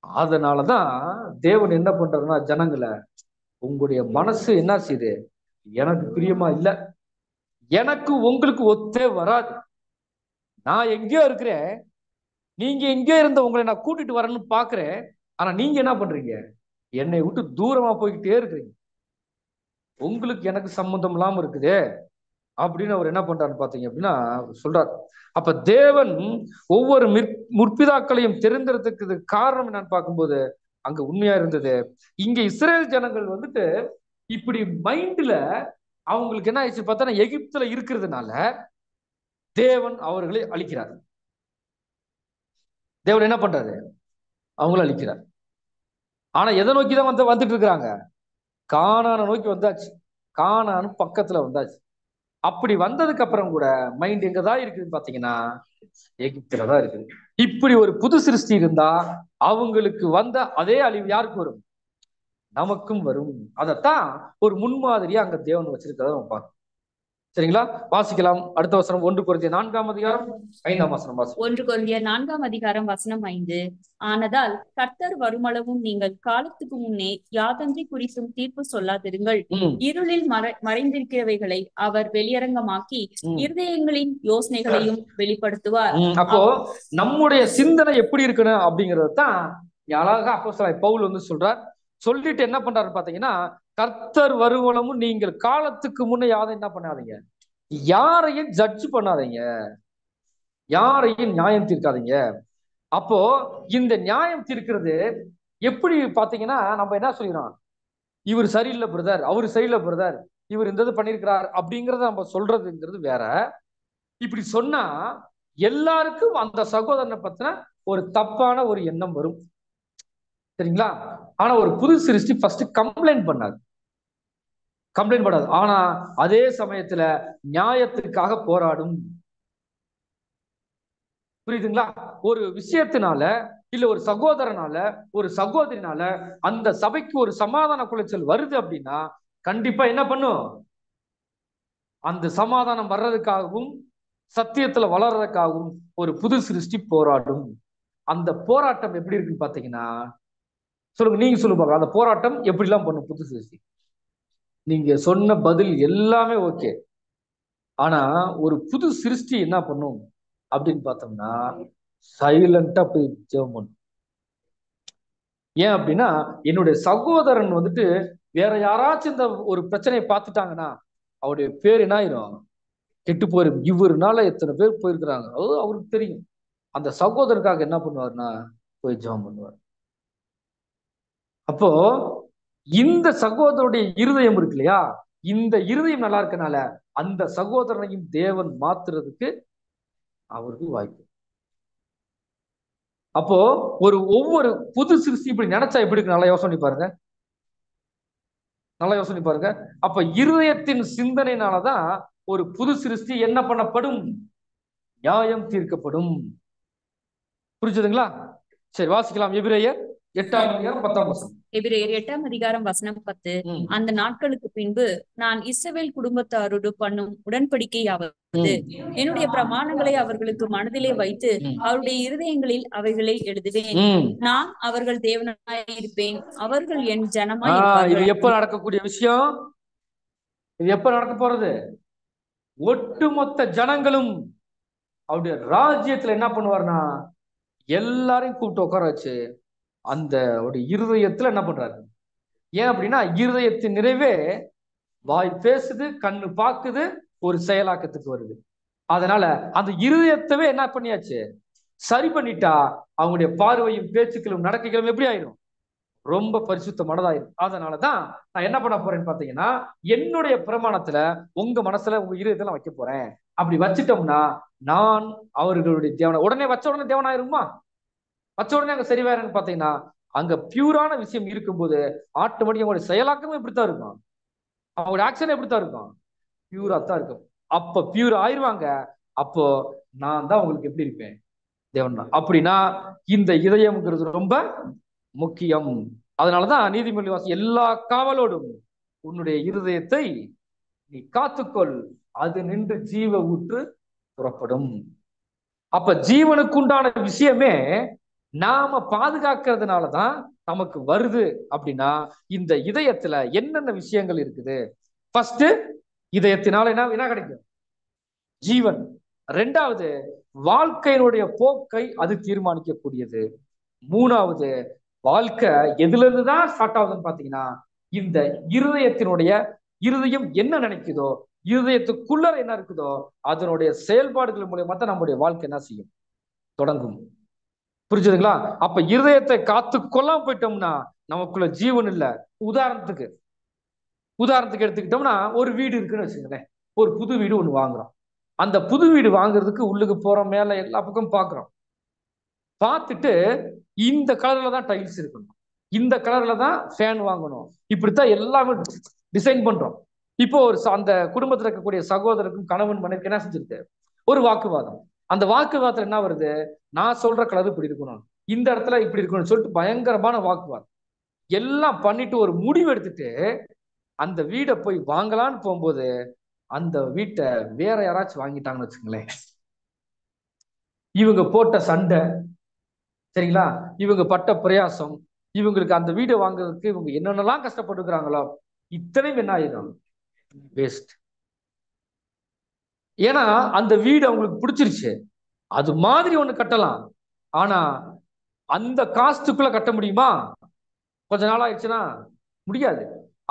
அதனாலதான் தேவன் என்ன பண்றாருன்னா, ஜனங்களை உங்களுடைய மனசு என்ன செய்யுது? எனக்கு பிரியமா இல்ல, எனக்கு உங்களுக்கு ஒத்தே வராது. நான் எங்கேயோ இருக்கிறேன், நீங்க எங்கேயோ இருந்த உங்களை நான் கூட்டிட்டு வரேன்னு பாக்குறேன். ஆனா நீங்க என்ன பண்றீங்க? என்னை விட்டு தூரமா போய்கிட்டே இருக்கிறீங்க. உங்களுக்கு எனக்கு சம்பந்தம் இல்லாம இருக்குது அப்படின்னு அவர் என்ன பண்றாருன்னு பாத்தீங்க அப்படின்னா சொல்றாரு. அப்ப தேவன் ஒவ்வொரு முற்பிதாக்களையும் தெரிந்தெடுத்துக்கு காரணம் என்னன்னு பார்க்கும்போது அங்க உண்மையா இருந்தது. இங்க இஸ்ரேல் ஜனங்கள் வந்துட்டு இப்படி மைண்ட்ல அவங்களுக்கு என்ன ஆயிடுச்சு பார்த்தா எகிப்துல இருக்கிறதுனால தேவன் அவர்களை அழிக்கிறார். தேவன் என்ன பண்றாரு? அவங்கள அழிக்கிறார். ஆனா எதை நோக்கிதான் வந்துட்டு இருக்கிறாங்க? கானானை நோக்கி வந்தாச்சு. கானான் பக்கத்துல வந்தாச்சு. அப்படி வந்ததுக்கு அப்புறம் கூட மைண்ட் எங்கதான் இருக்குதுன்னு பாத்தீங்கன்னா எகிப்துலதான் இருக்குது. இப்படி ஒரு புது சிருஷ்டி இருந்தா அவங்களுக்கு வந்த அதே அழிவு யாருக்கு வரும்? நமக்கும் வரும். அதத்தான் ஒரு முன்மாதிரியா அங்க தேவன் வச்சிருக்கிறத நம்ம பார்க்கணும். சரிங்களா? வாசிக்கலாம். அடுத்த வசனம் 1 கொரிந்தியர் 4:5 வசனம் வாசி. 1 கொரிந்தியர் 4:5 ஆனதால் கர்த்தர் வருமளவும் நீங்கள் காலத்துக்கு முன்னே யாதொன்றை குறித்தும் தீர்ப்பு சொல்லாதிருங்கள். இருளில் மறைந்திருக்கிறவைகளை அவர் வெளியரங்கமாக்கி இருதயங்களின் யோசனைகளையும் வெளிப்படுத்துவார். அப்போ நம்முடைய சிந்தனை எப்படி இருக்கணும் அப்படிங்கறதான் அழகா அப்போஸ்தலர் பவுல் வந்து சொல்றார். சொல்லிட்டு என்ன பண்றாரு பாத்தீங்கன்னா, கர்த்தர் வருவனமும் நீங்கள் காலத்துக்கு முன்னே யாரையும் என்ன பண்ணாதீங்க, யாரையும் ஜட்ஜ் பண்ணாதீங்க, யாரையும் நியாயம் தீர்க்காதீங்க. அப்போ இந்த நியாயம் தீர்க்கிறது எப்படி பாத்தீங்கன்னா, நம்ம என்ன சொல்லிடுறோம்? இவர் சரியில்லை பிரதர், அவரு சரியில்லை பிரதர், இவர் இந்த இது பண்ணிருக்கிறார் அப்படிங்கறத நம்ம சொல்றதுங்கிறது வேற. இப்படி சொன்னா எல்லாருக்கும் அந்த சகோதரனை பத்தின ஒரு தப்பான ஒரு எண்ணம் வரும். சரிங்களா? ஆனா ஒரு புது சிருஷ்டி ஃபர்ஸ்ட் கம்ப்ளைண்ட் பண்ணாது. ஆனா அதே சமயத்துல நியாயத்துக்காக போராடும். புரியுதுங்களா? ஒரு விஷயத்தினால இல்ல ஒரு சகோதரனால ஒரு சகோதரினால அந்த சபைக்கு ஒரு சமாதான குலைச்சல் வருது அப்படின்னா கண்டிப்பா என்ன பண்ணும்? அந்த சமாதானம் வர்றதுக்காகவும் சத்தியத்துல வளர்றதுக்காகவும் ஒரு புது சிருஷ்டி போராடும். அந்த போராட்டம் எப்படி இருக்குன்னு பாத்தீங்கன்னா, சொல்லுங்க, நீங்க சொல்லுங்க, அந்த போராட்டம் எப்படி எல்லாம் பண்ணும் புது சிருஷ்டி? நீங்க சொன்ன பதில் எல்லாமே ஓகே. ஆனா ஒரு புது சிருஷ்டி என்ன பண்ணும் அப்படின்னு பார்த்தோம்னா, சைலண்டா போய் ஜெபம் பண்ணும். ஏன் அப்படின்னா, என்னுடைய சகோதரன் வந்துட்டு வேற யாராச்சும் இந்த ஒரு பிரச்சனையை பார்த்துட்டாங்கன்னா அவருடைய பேர் என்ன ஆயிரும், கெட்டு போயிரும். இவருனால எத்தனை பேர் போயிருக்கிறாங்க அது அவருக்கு தெரியும். அந்த சகோதரருக்காக என்ன பண்ணுவார்னா போய் ஜெபம் பண்ணுவார். அப்போ இந்த சகோதரருடைய இருதயம் இருக்கு இல்லையா, இந்த இருதயம் நல்லா இருக்கனால அந்த சகோதரனையும் தேவன் மாத்துறதுக்கு அவருக்கு வாய்ப்பு. அப்போ ஒவ்வொரு புது சிருஷ்டி இப்படி நினைச்சா எப்படி இருக்கு, நல்லா யோசனை பாருங்க, நல்லா யோசனை பாருங்க. அப்ப இருதயத்தின் சிந்தனையினாலதான் ஒரு புது சிருஷ்டி என்ன பண்ணப்படும், நியாயம் தீர்க்கப்படும். புரிஞ்சுதுங்களா? சரி, வாசிக்கலாம். எபிரேயர் 8:10. எபிரேயர் 8:10. அந்த நாட்களுக்கு பின்பு நான் இஸ்ரவேல் குடும்பத்தாரோடு பண்ணும் உடன்படிக்கையாவது என்னுடைய பிரமாணங்களை அவர்களுக்கு மனதிலே வைத்து அவருடைய இருதயங்களில் அவைகளை எழுதுவேன். நான் அவர்கள் தேவனாயிருப்பேன், அவர்கள் என் ஜனமாய் இருப்பார்கள். இது எப்ப நடக்கக்கூடிய விஷயம்? இது எப்ப நடக்க போறது? ஒட்டுமொத்த ஜனங்களும் அவருடைய ராஜ்யத்துல என்ன பண்ணுவார்னா எல்லாரையும் கூப்பிட்டு உட்கார வச்சு அந்த இருதயத்துல என்ன பண்றாரு. ஏன் அப்படின்னா இருதயத்தின் நிறைவே வாய் பேசுது, கண்ணு பார்க்குது, ஒரு செயலாக்கத்துக்கு வருது. அதனால அந்த இருதயத்தவே என்ன பண்ணியாச்சு, சரி பண்ணிட்டா அவங்களுடைய பார்வையும் பேச்சுக்களும் நடக்கைகளும் எப்படி ஆயிரும், ரொம்ப பரிசுத்தமானதாயிரும். அதனாலதான் நான் என்ன பண்ண போறேன்னு பாத்தீங்கன்னா, என்னுடைய பிரமாணத்துல உங்க மனசுல உங்க இருதயத்துல வைக்க போறேன். அப்படி வச்சுட்டோம்னா நான் அவர்களுடைய தேவனை உடனே வச்ச உடனே தேவனாயிருமா, வச்ச உடனே அங்க சரிவாயிருன்னு பாத்தீங்கன்னா, அங்க பியூரான விஷயம் இருக்கும்போது ஆட்டோமேட்டிக்கா அவங்களுடைய செயலாக்கமும் இப்படித்தான் இருக்கும், அவங்களோட ஆக்ஷன் எப்படித்தான் இருக்கும், பியூரா தான் இருக்கும். அப்ப பியூர் ஆயிருவாங்க. அப்போ நான் தான் உங்களுக்கு எப்படி இருப்பேன், தேவன் தான். அப்படின்னா இந்த இதயம்ங்கிறது ரொம்ப முக்கியம். அதனாலதான் நீதிமொழி வாசி எல்லா காவலோடும் உன்னுடைய இருதயத்தை நீ காத்துக்கொள், அது நின்று ஜீவ ஊற்று புறப்படும். அப்ப ஜீவனுக்குண்டான விஷயமே நாம பாதுகாக்கிறதுனாலதான் நமக்கு வருது. அப்படின்னா இந்த இதயத்துல என்னென்ன விஷயங்கள் இருக்குது? ஃபர்ஸ்ட், இதயத்தினால என்ன கிடைக்கும்? ஜீவன். ரெண்டாவது, வாழ்க்கையினுடைய போக்கை அது தீர்மானிக்கக்கூடியது. மூணாவது, வாழ்க்கை எதுல இருந்துதான் ஸ்டார்ட் ஆகுதுன்னு பாத்தீங்கன்னா, இந்த இருதயம் என்ன நினைக்குதோ, இருதயத்துக்குள்ள என்ன இருக்குதோ அதனுடைய செயல்பாடுகள் மூலியமா தான் நம்முடைய வாழ்க்கை என்ன செய்யும், தொடங்கும். புரிஞ்சுதுங்களா? அப்ப இருதயத்தை காத்து கொள்ளாம போயிட்டோம்னா நமக்குள்ள ஜீவன் இல்ல. உதாரணத்துக்கு எடுத்துக்கிட்டோம்னா, ஒரு வீடு இருக்குன்னு வச்சுக்கோங்களேன். ஒரு புது வீடு ஒண்ணு வாங்குறோம். அந்த புது வீடு வாங்குறதுக்கு உள்ளுக்கு போறோம், மேல எல்லா பக்கம் பாக்குறோம். பார்த்துட்டு இந்த கலர்ல தான் டைல்ஸ் இருக்கணும், இந்த கலர்ல தான் ஃபேன் வாங்கணும், இப்படித்தான் எல்லாமே டிசைன் பண்றோம். இப்போ அந்த குடும்பத்துல இருக்கக்கூடிய சகோதரருக்கும் கணவன் மனைவிக்கு என்ன செஞ்சிருக்கு, ஒரு வாக்குவாதம். அந்த வாக்குவாதத்துல என்ன வருது, நான் சொல்ற கலர் இப்படி இருக்கணும், இந்த இடத்துல இப்படி இருக்கணும்னு சொல்லிட்டு பயங்கரமான வாக்குவாதம் எல்லாம் பண்ணிட்டு ஒரு முடிவு எடுத்துட்டு அந்த வீடை போய் வாங்கலான்னு போகும்போது அந்த வீட்டை வேற யாராச்சும் வாங்கிட்டாங்கன்னு வச்சுங்களேன், இவங்க போட்ட சண்டை, சரிங்களா, இவங்க பட்ட பிரயாசம், இவங்களுக்கு அந்த வீடை வாங்குறதுக்கு இவங்க என்னென்னலாம் கஷ்டப்பட்டுக்கிறாங்களோ இத்தனையும் என்ன ஆயிடும், வேஸ்ட். ஏன்னா அந்த வீடு அவங்களுக்கு பிடிச்சிருச்சு, அது மாதிரி ஒண்ணு கட்டலாம், ஆனா அந்த காஸ்டுக்குள்ள கட்ட முடியுமா? கொஞ்ச நாள் ஆயிடுச்சுன்னா முடியாது.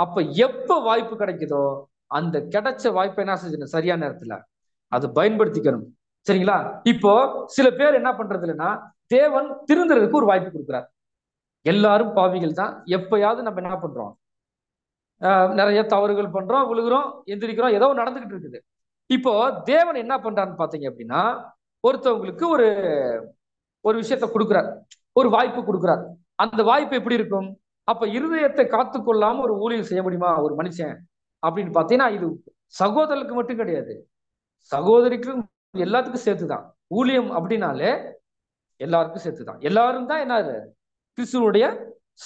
அப்ப எப்ப வாய்ப்பு கிடைக்குதோ அந்த கிடைச்ச வாய்ப்பை என்ன செஞ்சு சரியான நேரத்துல அது பயன்படுத்திக்கணும். சரிங்களா? இப்போ சில பேர் என்ன பண்றது இல்லைன்னா, தேவன் திருந்துறதுக்கு ஒரு வாய்ப்பு கொடுக்குறார். எல்லாரும் பாவிகள் தான், எப்பயாவது நம்ம என்ன பண்றோம், நிறைய தவறுகள் பண்றோம், விழுகிறோம், எந்திரிக்கிறோம், ஏதோ நடந்துகிட்டு இருக்குது. இப்போ தேவன் என்ன பண்றாருன்னு பாத்தீங்க அப்படின்னா, ஒருத்தவங்களுக்கு ஒரு விஷயத்த கொடுக்குறார், ஒரு வாய்ப்பு கொடுக்குறார். அந்த வாய்ப்பு எப்படி இருக்கும்? அப்ப இருதயத்தை காத்துக்கொள்ளாம ஒரு ஊழியம் செய்ய முடியுமா ஒரு மனுஷன் அப்படின்னு பாத்தீங்கன்னா, இது சகோதரருக்கு மட்டும் கிடையாது, சகோதரிக்கும் எல்லாத்துக்கும் சேர்த்துதான். ஊழியம் அப்படின்னாலே எல்லாருக்கும் சேர்த்துதான். எல்லாரும் தான் என்ன, கிறிஸ்துவனுடைய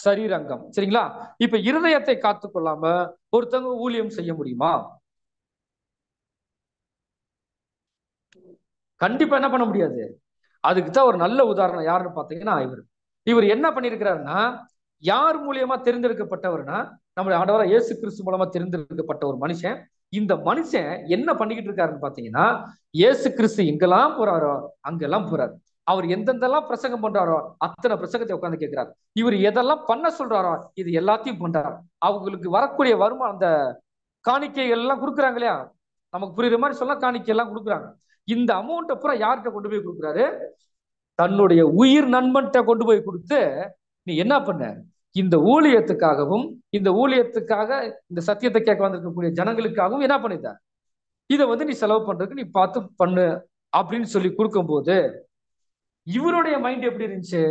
சரீரங்கம். சரிங்களா? இப்ப இருதயத்தை காத்துக்கொள்ளாம ஒருத்தவங்க ஊழியம் செய்ய முடியுமா? கண்டிப்பா என்ன பண்ண முடியாது. அதுக்குதான் ஒரு நல்ல உதாரணம் யாருன்னு பாத்தீங்கன்னா, இவர் என்ன பண்ணிருக்கிறாருன்னா, யார் மூலியமா தேர்ந்தெடுக்கப்பட்டவர்னா, நம்முடைய ஆண்டவராக இயேசு கிறிஸ்து மூலமா தெரிந்தெடுக்கப்பட்ட ஒரு மனுஷன். இந்த மனுஷன் என்ன பண்ணிக்கிட்டு இருக்காருன்னு பாத்தீங்கன்னா, இயேசு கிறிஸ்து எங்கெல்லாம் போறாரோ அங்கெல்லாம் போறாரு. அவர் எந்தெந்தெல்லாம் பிரசங்கம் பண்றாரோ அத்தனை பிரசங்கத்தை உட்கார்ந்து கேட்கிறார். இவர் எதெல்லாம் பண்ண சொல்றாரோ இது எல்லாத்தையும் பண்றாரு. அவங்களுக்கு வரக்கூடிய வருமானம், அந்த காணிக்கைகள் எல்லாம் கொடுக்குறாங்க இல்லையா, நமக்கு புரியுற மாதிரி சொல்ல, காணிக்கை எல்லாம் கொடுக்குறாங்க. இந்த அமௌண்ட் அப்புறம் யார்கிட்ட கொண்டு போய் கொடுக்குறாரு? தன்னுடைய உயிர் நண்பன்கிட்ட கொண்டு போய் கொடுத்து, நீ என்ன பண்ண, இந்த ஊழியத்துக்காகவும் இந்த ஊழியத்துக்காக இந்த சத்தியத்தை கேட்க வந்திருக்கக்கூடிய ஜனங்களுக்காகவும் என்ன பண்ணிட்ட, இதை நீ செலவு பண்றதுக்கு நீ பார்த்து பண்ணு அப்படின்னு சொல்லி கொடுக்கும்போது இவருடைய மைண்ட் எப்படி இருந்துச்சு?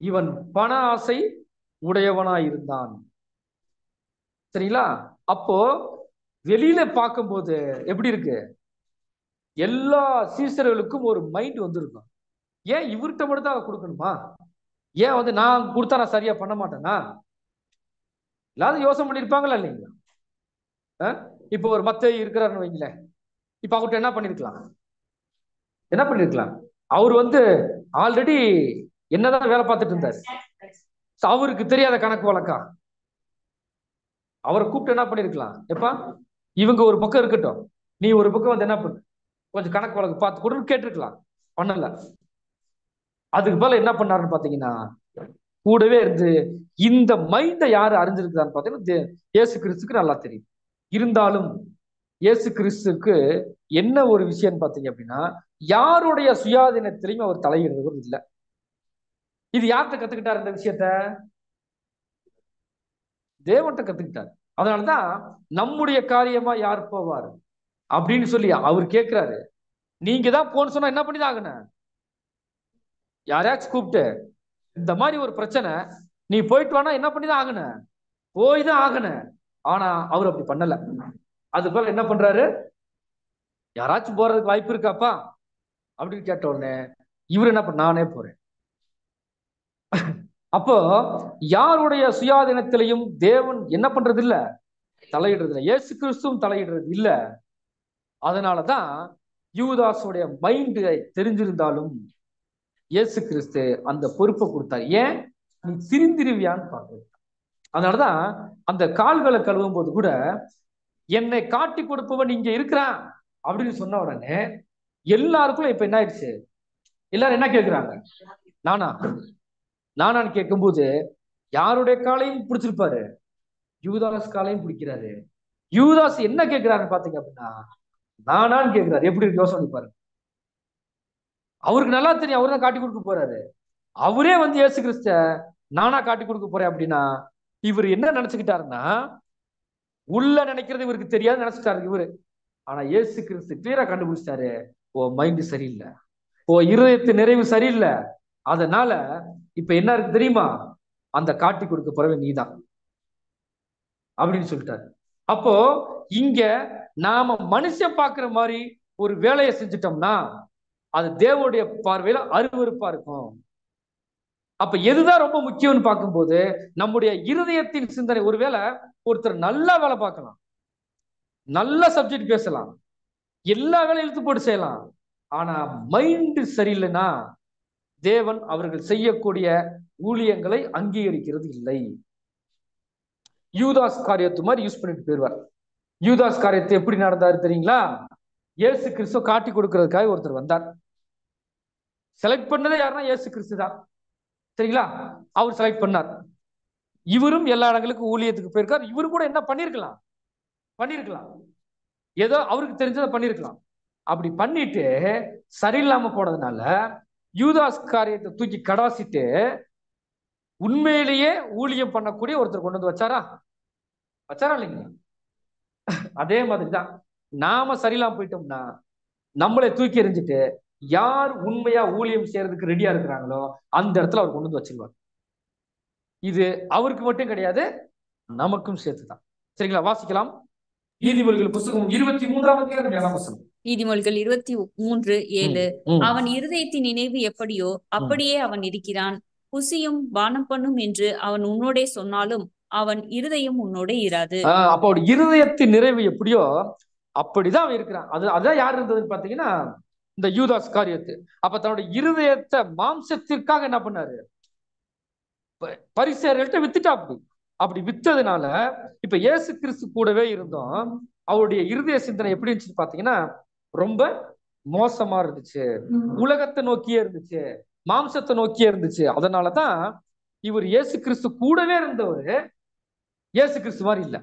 இவன் பண ஆசை உடையவனா இருந்தான். சரிங்களா? அப்போ வெளியில பார்க்கும்போது எப்படி இருக்கு? எல்லா சீசர்களுக்கும் ஒரு மைண்ட் வந்திருக்கும். ஏன் இவர்கிட்ட மட்டும் தான் கொடுக்கணுமா? ஏன் நான் கொடுத்தா நான் சரியா பண்ண மாட்டேனா? எல்லாரும் யோசனை பண்ணிருப்பாங்களா இல்லைங்களா? இப்போ ஒரு மத்தேயு இருக்கிறாருன்னு வைங்களேன். இப்ப அவர்கிட்ட என்ன பண்ணிருக்கலாம்? அவர் ஆல்ரெடி என்னதான் வேலை பார்த்துட்டு இருந்தாரு. அவருக்கு தெரியாத கணக்கு வழக்கா? அவரை கூப்பிட்டு என்ன பண்ணிருக்கலாம்? எப்பா இவங்க ஒரு பக்கம் இருக்கட்டும், நீ ஒரு பக்கம் என்ன பண்ணு, கொஞ்சம் கணக்கு வழக்கு பார்த்து கொடுன்னு கேட்டிருக்கலாம். பண்ணல. அதுக்கு மேல என்ன பண்ணாருன்னு பாத்தீங்கன்னா, கூடவே இருந்து இந்த மைண்டை யாரு அறிஞ்சிருக்கிறான்னு பாத்தீங்கன்னா இயேசு கிறிஸ்துக்கு நல்லா தெரியும். இருந்தாலும் இயேசு கிறிஸ்துக்கு என்ன ஒரு விஷயம் பாத்தீங்க அப்படின்னா, யாருடைய சுயாதீனத்திலையும் அவர் தலையிடுறவர் இல்லை. இது யார்கிட்ட கத்துக்கிட்டார்? இந்த விஷயத்த தேவன்கிட்ட கத்துக்கிட்டார். அதனாலதான் நம்முடைய காரியமா யார் போவார் அப்படின்னு சொல்லி அவர் கேட்கிறாரு. நீங்க தான் போன்னு சொன்னா என்ன பண்ணிதான் ஆகணும்? யாரையாச்சும் கூப்பிட்டு இந்த மாதிரி ஒரு பிரச்சனை, நீ போயிட்டு வானா என்ன பண்ணிதான் ஆகணும்? போய் தான் ஆகணும். ஆனா அவர் அப்படி பண்ணல. அது போல என்ன பண்றாரு? யாராச்சும் போறதுக்கு வாய்ப்பு இருக்காப்பா அப்படின்னு கேட்ட உடனே இவர் என்ன பண்ண, நானே போறேன். அப்போ யாருடைய சுயாதீனத்திலையும் தேவன் என்ன பண்றது இல்ல, தலையிடுறது இல்லை. இயேசு கிறிஸ்துவும் தலையிடுறது இல்ல. அதனாலதான் யூதாசுடைய மைண்ட் தெரிஞ்சிருந்தாலும் இயேசு கிறிஸ்து அந்த பொறுப்பை கொடுத்தாரு. ஏன்? நீ திருந்திருவியான்னு பார்க்க. அதனாலதான் அந்த கால்களை கழுவும் போது கூட, என்னை காட்டி கொடுப்பவன் இங்க இருக்கிறான் அப்படின்னு சொன்ன உடனே எல்லாருக்கும் இப்ப என்ன ஆயிடுச்சு? எல்லாரும் என்ன கேட்கிறாங்க? நானான்னு கேட்கும்போது யாருடைய காலையும் பிடிச்சிருப்பாரு? யூதாஸ் காலையும் பிடிக்கிறாரு. யூதாஸ் என்ன கேட்கிறாருன்னு பாத்தீங்க அப்படின்னா, நானான்னு கேட்கிறாரு. எப்படி யோசனை பாருங்க. அவருக்கு நல்லா தெரியும், அவரு தான் காட்டி கொடுக்க போறாரு. அவரே இயேசு கிறிஸ்த நானா காட்டி கொடுக்க போறேன் அப்படின்னா, இவர் என்ன நினைச்சுக்கிட்டாருன்னா, உள்ள நினைக்கிறது இவருக்கு தெரியாது நினைச்சிட்டாரு இவரு. ஆனா இயேசு கிறிஸ்து கிளியரா கண்டுபிடிச்சிட்டாரு, ஓ மைண்ட் சரியில்லை, ஓ இருதயத்து நிறைவு சரியில்லை. அதனால இப்ப என்ன இருக்கு தெரியுமா? அந்த காட்டி கொடுக்க போறவே நீதான் அப்படின்னு சொல்லிட்டாரு. அப்போ இங்க நாம மனுஷன் பாக்குற மாதிரி ஒரு வேலையை செஞ்சிட்டோம்னா அது தேவனுடைய பார்வையில அருவருப்பா இருக்கும். அப்ப எதுதான் ரொம்ப முக்கியம்னு பார்க்கும்போது நம்முடைய இருதயத்தின் சிந்தனை. ஒருவேளை ஒருத்தர் நல்லா வேலை பார்க்கலாம், நல்ல சப்ஜெக்ட் பேசலாம், எல்லா வேலையும் இழுத்து போட்டு செய்யலாம், ஆனா மைண்ட் சரியில்லைன்னா தேவன் அவர்கள் செய்யக்கூடிய ஊழியங்களை அங்கீகரிக்கிறது இல்லை. யூதாஸ் காரியத்து மாதிரி யூஸ் பண்ணிட்டு போயிடுவார். யூதாஸ் காரியத்தை எப்படி நடந்தாரு தெரியுங்களா? இயேசு கிறிஸ்துவ காட்டி கொடுக்கறதுக்காக ஒருத்தர் வந்தார். செலக்ட் பண்ணதே யாருன்னா இயேசு கிறிஸ்து தான். சரிங்களா? அவர் செலக்ட் பண்ணார். இவரும் எல்லா இடங்களுக்கும் ஊழியத்துக்கு போயிருக்கார். இவரு கூட என்ன பண்ணிருக்கலாம், ஏதோ அவருக்கு தெரிஞ்சதை பண்ணிருக்கலாம். அப்படி பண்ணிட்டு சரியில்லாம போனதுனால யூதாஸ் காரியத்தை தூக்கி கடாசிட்டு உண்மையிலேயே ஊழியம் பண்ணக்கூடிய ஒருத்தர் கொண்டு வந்து வச்சாரா இல்லைங்களா? அதே மாதிரிதான் நாம சரியில்லாம போயிட்டோம்னா நம்மளை தூக்கி எறிஞ்சிட்டு யார் உண்மையா ஊழியம் செய்யறதுக்கு ரெடியா இருக்கிறாங்களோ அந்த இடத்துல அவர் கொண்டு வந்து வச்சிருவார். இது அவருக்கு மட்டும் கிடையாது, நமக்கும் சேர்த்துதான். சரிங்களா? வாசிக்கலாம். நீதிமொழிகள் புத்தகம் 23 நீதிமொழிகள் 23:7. அவன் இருதயத்தின் நினைவு எப்படியோ அப்படியே அவன் இருக்கிறான். புசியும் பானம் பண்ணும் என்று அவன் உன்னோடே சொன்னாலும் அவன் இருதயம் உன்னோட இராது. அப்போ இருதயத்தின் நிறைவு எப்படியோ அப்படிதான் அவன் இருக்கிறான். அதான் யார் இருந்ததுன்னு பாத்தீங்கன்னா இந்த யூதாஸ் காரியத்து. அப்ப தன்னுடைய இருதயத்தை மாம்சத்திற்காக என்ன பண்ணாரு? பரிசேயர்கள்ட்ட வித்துட்டா. அப்படி வித்ததுனால இப்ப இயேசு கிறிஸ்து கூடவே இருந்தோம். அவருடைய இருதய சிந்தனை எப்படி இருந்துச்சு பாத்தீங்கன்னா ரொம்ப மோசமா இருந்துச்சு. உலகத்தை நோக்கியே இருந்துச்சு, மாம்சத்தை நோக்கியே இருந்துச்சு. அதனாலதான் இவர் இயேசு கிறிஸ்து கூடவே இருந்தவர் இயேசு கிறிஸ்து மாதிரி இல்ல.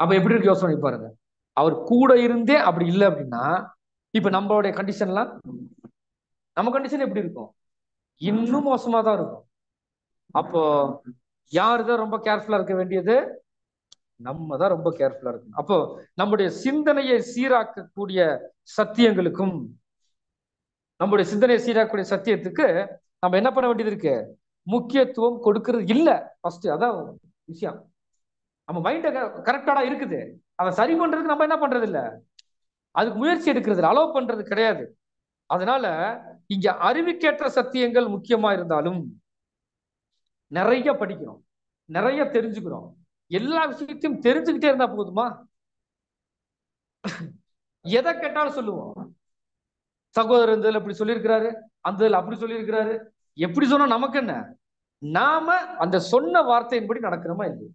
அப்ப எப்படி இருக்கு யோசனை பண்ணி பாருங்க. அவர் கூட இருந்தே அப்படி இல்லை அப்படின்னா இப்ப நம்மளுடைய கண்டிஷன்லாம், நம்ம கண்டிஷன் எப்படி இருக்கும்? இன்னும் மோசமா தான் இருக்கும். அப்போ யாருதான் ரொம்ப கேர்ஃபுல்லா இருக்க வேண்டியது? நம்ம தான் ரொம்ப கேர்ஃபுல்லா இருக்கணும். அப்போ நம்முடைய சிந்தனையை சீராக்கக்கூடிய சத்தியங்களுக்கும், நம்முடைய சிந்தனையை சீராக்கக்கூடிய சத்தியத்துக்கு நம்ம என்ன பண்ண வேண்டியது இருக்கு? முக்கியத்துவம் கொடுக்கறது இல்ல. ஃபர்ஸ்ட் அதான் விஷயம். நம்ம மைண்ட் கரெக்டாடா இருக்குது, அதை சரி பண்றதுக்கு நம்ம என்ன பண்றது இல்ல, அதுக்கு முயற்சி எடுக்கிறது, அலோவ் பண்றது கிடையாது. அதனால இங்க அறிவுக்கேற்ற சத்தியங்கள் முக்கியமா இருந்தாலும் நிறைய படிக்கிறோம், நிறைய தெரிஞ்சுக்கிறோம். எல்லா விஷயத்தையும் தெரிஞ்சுக்கிட்டே இருந்தா போதுமா? எதை கேட்டாலும் சொல்லுவோம், சகோதரர் இந்த இப்படி சொல்லியிருக்கிறாரு, அந்த அப்படி சொல்லியிருக்கிறாரு. எப்படி சொன்னா நமக்கு என்ன? நாம அந்த சொன்ன வார்த்தையின்படி நடக்கிறோமா இல்லையா?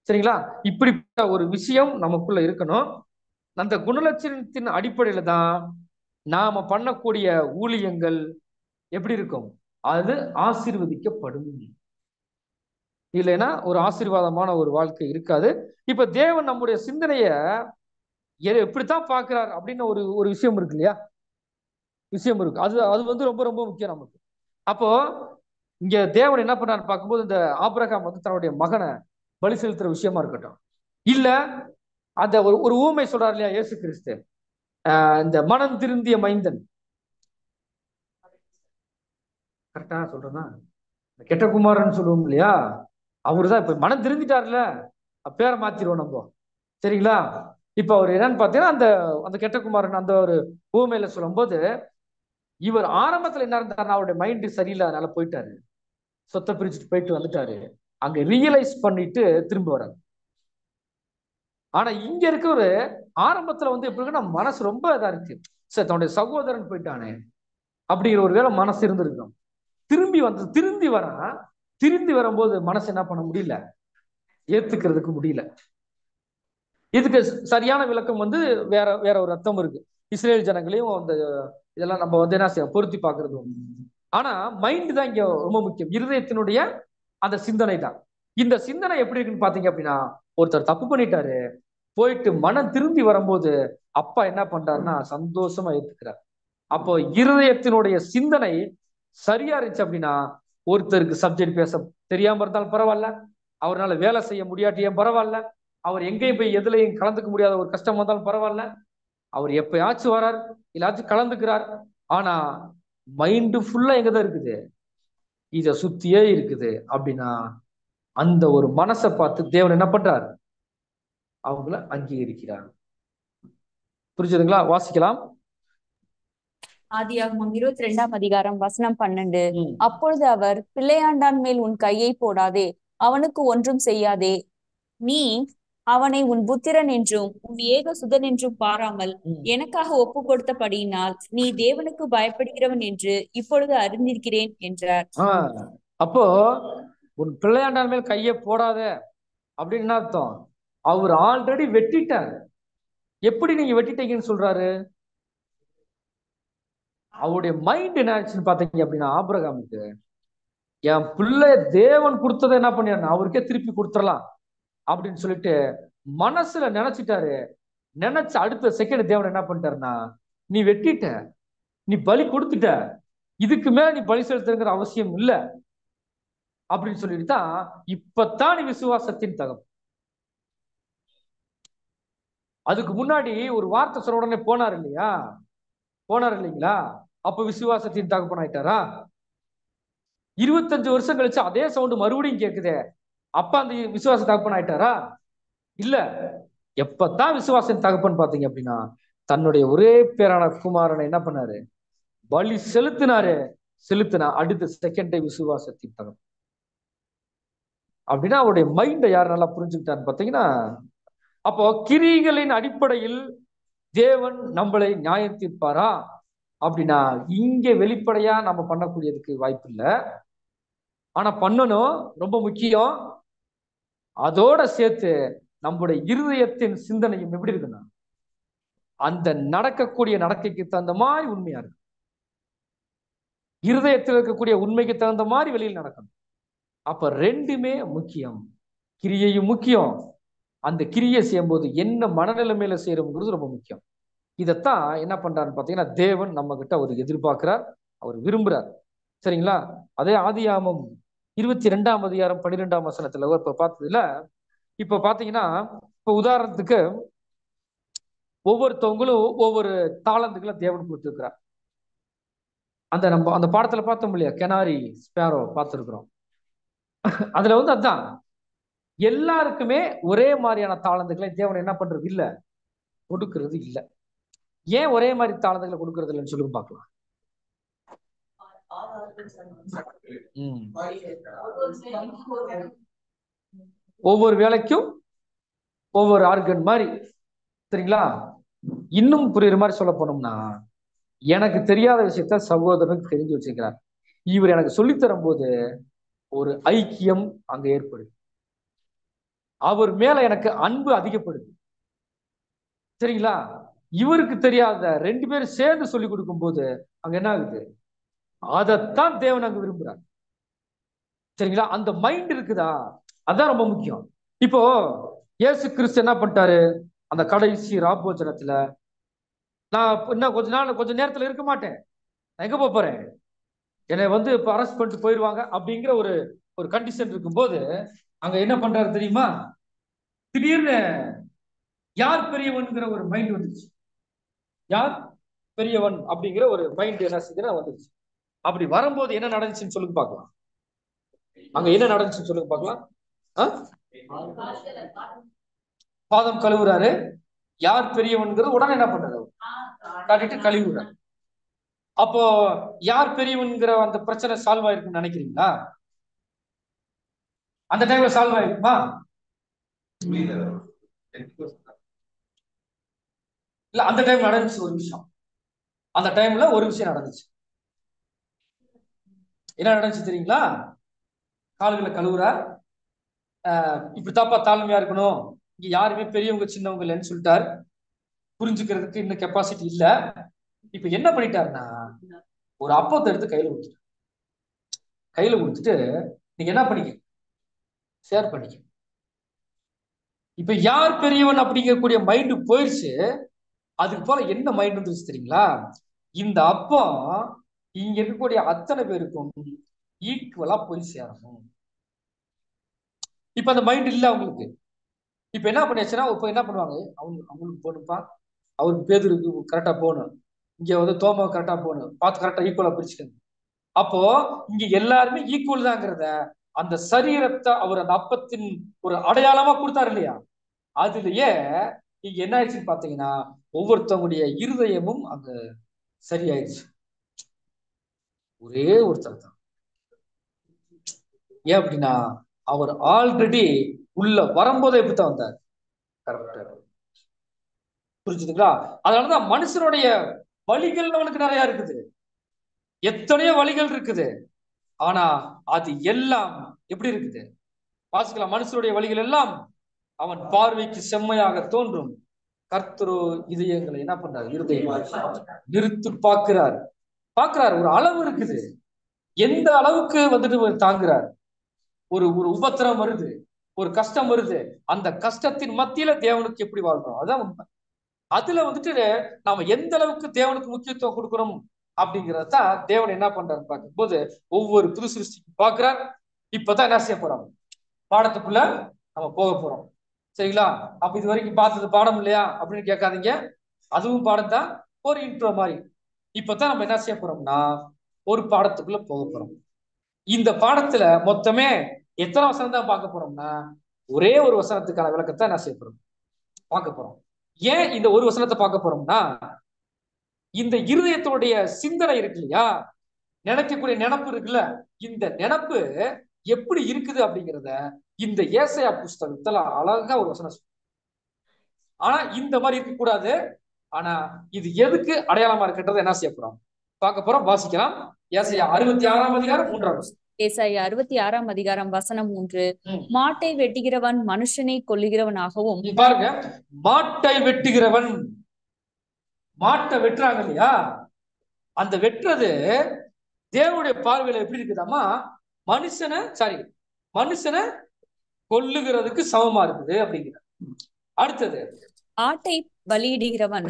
சரிங்களா? இப்படிப்பட்ட ஒரு விஷயம் நமக்குள்ள இருக்கணும். அந்த குணலட்சணத்தின் அடிப்படையில தான் நாம பண்ணக்கூடிய ஊழியங்கள் எப்படி இருக்கும்? அது ஆசீர்வதிக்கப்படும். இல்லைன்னா ஒரு ஆசீர்வாதமான ஒரு வாழ்க்கை இருக்காது. இப்ப தேவன் நம்முடைய சிந்தனைய எப்படித்தான் பார்க்கிறார் அப்படின்னு ஒரு ஒரு விஷயம் இருக்கு இல்லையா? விஷயம் இருக்கு. அது அது வந்து ரொம்ப ரொம்ப முக்கியம் நமக்கு. அப்போ இங்க தேவன் என்ன பண்ணான்னு பார்க்கும்போது, இந்த ஆபிரகாம் வந்து தன்னுடைய மகனை பலி செலுத்துற விஷயமா இருக்கட்டும், இல்ல அந்த ஒரு ஒரு ஊமை சொல்றாரு இல்லையா இயேசு கிறிஸ்து, இந்த மனம் திருந்திய மைந்தன், கரெக்டா சொல்றேன்னா கெட்ட குமாரன் சொல்லுவோம் இல்லையா, அவருதான் இப்ப மனம் திருந்திட்டாருல, பேரை மாத்திருவோம் நம்ம. சரிங்களா? இப்ப அவர் என்னன்னு பாத்தீங்கன்னா அந்த அந்த கெட்ட குமாரன் அந்த ஒரு ஊமையில சொல்லும் போது, இவர் ஆரம்பத்துல என்ன இருந்தாருன்னா அவருடைய மைண்ட் சரியில்லாதனால போயிட்டாரு, சொத்தை பிரிச்சுட்டு போயிட்டு வந்துட்டாரு. அங்க ரியலைஸ் பண்ணிட்டு திரும்ப வராரு. ஆனா இங்க இருக்க ஒரு ஆரம்பத்துல வந்து எப்படி இருக்குன்னா மனசு ரொம்ப இதா இருக்கு, சரி தன்னுடைய சகோதரன் போயிட்டானே அப்படிங்கிற ஒரு வேளை மனசு இருந்திருக்கும். திரும்பி வரான். திரும்பி வரும்போது மனசு என்ன பண்ண முடியல, ஏத்துக்கிறதுக்கு முடியல. இதுக்கு சரியான விளக்கம் வந்து வேற வேற ஒரு அர்த்தம் இருக்கு. இஸ்ரேல் ஜனங்களையும் அந்த இதெல்லாம் நம்ம வந்து என்ன செய்ய பொருத்தி பார்க்கறது. ஆனா மைண்ட் தான் இங்க ரொம்ப முக்கியம். இருதயத்தினுடைய அந்த சிந்தனை தான். இந்த சிந்தனை எப்படி இருக்குன்னு பாத்தீங்க அப்படின்னா, ஒருத்தர் தப்பு பண்ணிட்டாரு, போயிட்டு மனம் திரும்பி வரும்போது அப்பா என்ன பண்றாருன்னா சந்தோஷமா ஏத்துக்கிறார். அப்போ இருதயத்தினுடைய சிந்தனை சரியா இருந்துச்சு அப்படின்னா, ஒருத்தருக்கு சப்ஜெக்ட் பேச தெரியாம இருந்தாலும் பரவாயில்ல, அவரால் வேலை செய்ய முடியாட்டியும் பரவாயில்ல, அவர் எங்கேயும் போய் எதுலையும் கலந்துக்க முடியாத ஒரு கஷ்டம் வந்தாலும் பரவாயில்ல, அவர் எப்பயாச்சும் வரார், எல்லாச்சும் கலந்துக்கிறார். ஆனா மைண்டு ஃபுல்லா எங்கதான் இருக்குது, இத சுத்தியே இருக்குது அப்படின்னா, அந்த ஒரு மனசை பார்த்து தேவன் என்ன பண்றார்? அவங்கள அங்கீகரிக்கிறார். புரிஞ்சுதுங்களா? வாசிக்கலாம். ஆதியாகமம் 22ஆம் அதிகாரம் வசனம் 12. அப்பொழுது அவர், பிள்ளையாண்டான் மேல் உன் கையை போடாதே, அவனுக்கு ஒன்றும் செய்யாதே. நீ அவனை உன் புத்திரன் என்றும் உன் ஏக சுதன் என்றும் பாராமல் எனக்காக ஒப்பு கொடுத்தபடியினால் நீ தேவனுக்கு பயப்படுகிறவன் என்று இப்பொழுது அறிந்திருக்கிறேன் என்றார். அப்போ உன் பிள்ளையாண்டான் மேல் கையை போடாத அப்படின்னு என்ன அர்த்தம்? அவர் ஆல்ரெடி வெட்டிட்டார். எப்படி நீங்க வெட்டிட்டீங்கன்னு சொல்றாரு? அவருடைய மைண்ட் என்ன ஆச்சுன்னு பாத்தீங்க அப்படின்னா, ஆபிரகாமுக்கு என் பிள்ளை தேவன் கொடுத்ததை என்ன பண்ணிடுறேன் அவருக்கே திருப்பி கொடுத்துடலாம் அப்படின்னு சொல்லிட்டு மனசுல நினைச்சிட்டாரு. நினைச்ச அடுத்த செகண்ட் தேவன் என்ன பண்ணிட்டாருன்னா, நீ வெட்டிட்ட, நீ பலி கொடுத்துட்ட, இதுக்கு மேல நீ பலி செலுத்துங்கிற அவசியம் இல்லை அப்படின்னு சொல்லிட்டு தான் இப்பத்தான் நீ விசுவாசத்தின் தகவல். அதுக்கு முன்னாடி ஒரு வார்த்தை சொன்ன உடனே போனார் இல்லைங்களா? அப்ப விசுவாசத்தின் தகப்பன் ஆயிட்டாரா? 25 வருஷம் கழிச்சு அதே சவுண்ட் மறுபடியும் கேக்குதே, அப்ப அந்த விசுவாச தகப்பன் ஆயிட்டாரா? இல்ல. எப்பத்தான் விசுவாசத்தின் தகப்பன் பாத்தீங்க அப்படின்னா, தன்னுடைய ஒரே பேரான குமாரனை என்ன பண்ணாரு? பலி செலுத்தினா அடுத்த செகண்டே விசுவாசத்தின் தகப்பன். அப்படின்னா அவருடைய மைண்டை யார் நல்லா புரிஞ்சுக்கிட்டான்னு பாத்தீங்கன்னா, அப்போ கிரிகளின் அடிப்படையில் தேவன் நம்மளை நியாயம் தீர்ப்பாரா அப்படின்னா இங்க வெளிப்படையா நம்ம பண்ணக்கூடியதுக்கு வாய்ப்பு இல்லை. ஆனா பண்ணணும், ரொம்ப முக்கியம். அதோட சேர்த்து நம்முடைய இருதயத்தின் சிந்தனையும் எப்படி இருக்குன்னா அந்த நடக்கக்கூடிய நடக்கைக்கு தகுந்த மாதிரி உண்மையா இருக்கு. இருதயத்தில் இருக்கக்கூடிய உண்மைக்கு தகுந்த மாதிரி வெளியில் நடக்கணும். அப்ப ரெண்டுமே முக்கியம். கிரியையும் முக்கியம், அந்த கிரியை செய்யும் போது என்ன மனநிலைமையில செய்யறோம்ங்கிறது ரொம்ப முக்கியம். இதைத்தான் என்ன பண்றாருன்னு பாத்தீங்கன்னா தேவன் நம்ம கிட்ட அவர் எதிர்பார்க்கிறார், அவர் விரும்புறார். சரிங்களா? அதே ஆதியாகமம் 22ஆம் அதிகாரம் 12ஆம் வசனத்துல இப்ப பார்த்ததுல இப்ப பாத்தீங்கன்னா இப்ப உதாரணத்துக்கு ஒவ்வொருத்தவங்களும் ஒவ்வொரு தாளந்துகளை தேவன் கொடுத்திருக்கிறார். நம்ம அந்த பாடத்துல பார்த்தோம் இல்லையா, கெனாரி ஸ்பேரோ பார்த்திருக்கிறோம். அதுல அதான் எல்லாருக்குமே ஒரே மாதிரியான தாளந்துகளை தேவன் என்ன பண்றது இல்ல, கொடுக்கறது இல்ல. ஏன் ஒரே மாதிரி தாளந்துகளை கொடுக்கறது இல்லைன்னு சொல்லி பார்க்கலாம். ஒவ்வொரு வேலைக்கும் ஒவ்வொரு ஆர்கன் மாதிரி. சரிங்களா? இன்னும் புரியுற மாதிரி சொல்ல போனோம்னா எனக்கு தெரியாத விஷயத்த சகோதரனுக்கு தெரிஞ்சு வச்சிருக்கிறார். இவர் எனக்கு சொல்லித்தரும் போது ஒரு ஐக்கியம் அங்க ஏற்படுது, அவர் மேல எனக்கு அன்பு அதிகப்படுது. சரிங்களா? இவருக்கு தெரியாத ரெண்டு பேரும் சேர்ந்து சொல்லி கொடுக்கும் போது அங்க என்ன ஆகுது, அதைத்தான் தேவன் அங்க விரும்புறார். சரிங்களா? அந்த மைண்ட் இருக்குதா, அதான் ரொம்ப முக்கியம். இப்போ இயேசு கிறிஸ்து என்ன பண்ணிட்டாரு, அந்த கடைசி ராப்போஜனத்துல நான் இன்னும் கொஞ்ச நேரத்துல இருக்க மாட்டேன், நான் எங்க போறேன், என்னை இப்ப அரெஸ்ட் பண்ணிட்டு போயிடுவாங்க அப்படிங்கிற ஒரு கண்டிஷன் இருக்கும்போது அங்க என்ன பண்றாரு தெரியுமா, திடீர்னு யார் பெரியவன்கிற ஒரு மைண்ட் வந்துருச்சு. யார் பெரியவன் அப்படிங்கிற ஒரு மைண்ட் என்ன செய்யுதுன்னா வந்துருச்சு. அப்படி வரும்போது என்ன நடந்துச்சுன்னு சொல்லுங்க பார்க்கலாம். அங்க என்ன நடந்துச்சுன்னு சொல்லுங்க பார்க்கலாம். பாதம் கழுவுறாரு, யார் பெரியவன்கிறது உடனே என்ன பண்றாரு, காட்டிட்டு கழுவுறாரு. அப்போ யார் பெரியவன்கிற அந்த பிரச்சனை சால்வ் ஆயிருக்குன்னு நினைக்கிறீங்களா? அந்த டைம்ல சால்வ் ஆயிருக்குமா? இல்ல, அந்த டைம் நடந்துச்சு ஒரு விஷயம். அந்த டைம்ல ஒரு விஷயம் நடந்துச்சு. என்ன நடந்துச்சு தெரியுங்களா? கால்களை கழுவுறார், இப்படித்தாப்பா தாழ்மையா இருக்கணும், இங்க யாருமே பெரியவங்க சின்னவங்க இல்லைன்னு சொல்லிட்டார். புரிஞ்சுக்கிறதுக்கு இன்னும் கெப்பாசிட்டி இல்ல. இப்ப என்ன பண்ணிட்டாருன்னா ஒரு அப்பத்தை எடுத்து கையில கொடுத்துட்டு நீங்க என்ன பண்ணிக்க, ஷேர் பண்ணிக்க. இப்ப யார் பெரியவன் அப்படிங்கக்கூடிய மைண்டு போயிடுச்சு. அதுக்கு போல என்ன மைண்ட் வந்துருச்சு தெரியுங்களா, இந்த அப்பம் இங்க இருக்கக்கூடிய அத்தனை பேருக்கும் ஈக்குவலா போய் சேரணும். இப்ப அந்த மைண்ட் இல்ல அவங்களுக்கு. இப்ப என்ன பண்ணியாச்சுன்னா இப்ப என்ன பண்ணுவாங்க, அவங்களுக்கு போகணும்ப்பா, அவருக்கு பேதுருக்கு கரெக்டா போகணும், இங்க தோமா கரெக்டா போகணும், பார்த்து கரெக்டா ஈக்குவலா பிரிச்சுக்கணும். அப்போ இங்க எல்லாருமே ஈக்குவல் தாங்கிறத அந்த சரீரத்தை அவர் அந்த அப்பத்தின் ஒரு அடையாளமா கொடுத்தாரு இல்லையா, அதுலயே இங்க என்ன ஆயிடுச்சுன்னு பாத்தீங்கன்னா ஒவ்வொருத்தவங்களுடைய இருதயமும் அங்க சரியாயிடுச்சு. ஒரே ஒருத்தர் தான். ஏன் அப்படின்னா அவர் ஆல்ரெடி உள்ள வரும்போதே இப்படித்தான் வந்தார். கரெக்டா புரிஞ்சுதுங்களா? அதனாலதான் மனுஷனுடைய வழிகள் அவனுக்கு நிறைய இருக்குது, எத்தனையோ வழிகள் இருக்குது. ஆனா அது எல்லாம் எப்படி இருக்குது வாசிக்கலாம். மனுஷனுடைய வழிகள் எல்லாம் அவன் பார்வைக்கு செம்மையாக தோன்றும், கர்த்தரோ இதயங்களை என்ன பண்றாரு, இருதயம் நிறுத்து பார்க்கிறார். ஒரு அளவு இருக்குது, எந்த அளவுக்கு தாங்குறார். ஒரு உபத்திரம் வருது, ஒரு கஷ்டம் வருது, அந்த கஷ்டத்தின் மத்தியில தேவனுக்கு எப்படி வாழ்றோம் அதான் உண்மை. அதுல நாம எந்த அளவுக்கு தேவனுக்கு முக்கியத்துவம் கொடுக்கணும் அப்படிங்கிறதான் தேவன் என்ன பண்றாரு பார்க்கும்போது ஒவ்வொரு புது சிருஷ்டிக்கு பார்க்கிறார். இப்பதான் என்ன செய்ய போறோம், பாடத்துக்குள்ள நம்ம போக போறோம். சரிங்களா? அப்ப இது வரைக்கும் பார்த்தது பாடம் இல்லையா அப்படின்னு கேட்காதீங்க, அதுவும் பாடம் தான், ஒரு இன்ட்ரோ மாதிரி. இப்பதான் நம்ம என்ன செய்ய போறோம்னா ஒரு பாடத்துக்குள்ள போக போறோம். இந்த பாடத்துல மொத்தமே எத்தனை வசனம் தான் பார்க்க போறோம்னா ஒரே ஒரு வசனத்துக்கான விளக்கத்தை என்ன செய்ய போறோம், பார்க்க போறோம். ஏன் இந்த ஒரு வசனத்தை பார்க்க போறோம்னா இந்த இருதயத்தோடைய சிந்தனை இருக்கு இல்லையா, நினைக்கக்கூடிய நினப்பு இருக்குல்ல, இந்த நினப்பு எப்படி இருக்குது அப்படிங்கிறத இந்த ஏசாயா புஸ்தகத்துல அழகா ஒரு வசனம். ஆனா இந்த மாதிரி இருக்கக்கூடாது. ஆனா இது எதுக்கு அடையாளமா இருக்குன்றத என்ன செய்ய போறோம் பார்க்க போறோம், வாசிக்கலாம். ஏசாயா 66ஆம் அதிகாரம் 3ஆம் வசனம். ஏசாயா 66ஆம் அதிகாரம் வசனம் 3. மாட்டை வெட்டுகிறவன் மனுஷனை கொல்லுகிறவனாகவும். பாருங்க, மாட்டை வெட்டுகிறவன், மாட்டை வெட்டுறாங்க இல்லையா, அந்த வெட்டுறது தேவனுடைய பார்வையில எப்படி இருக்குதாமா, மனுஷனை கொல்லுகிறதுக்கு சமமா இருக்குது அப்படிங்கிற. அடுத்தது, ஆட்டை பலியிடுகிறவன்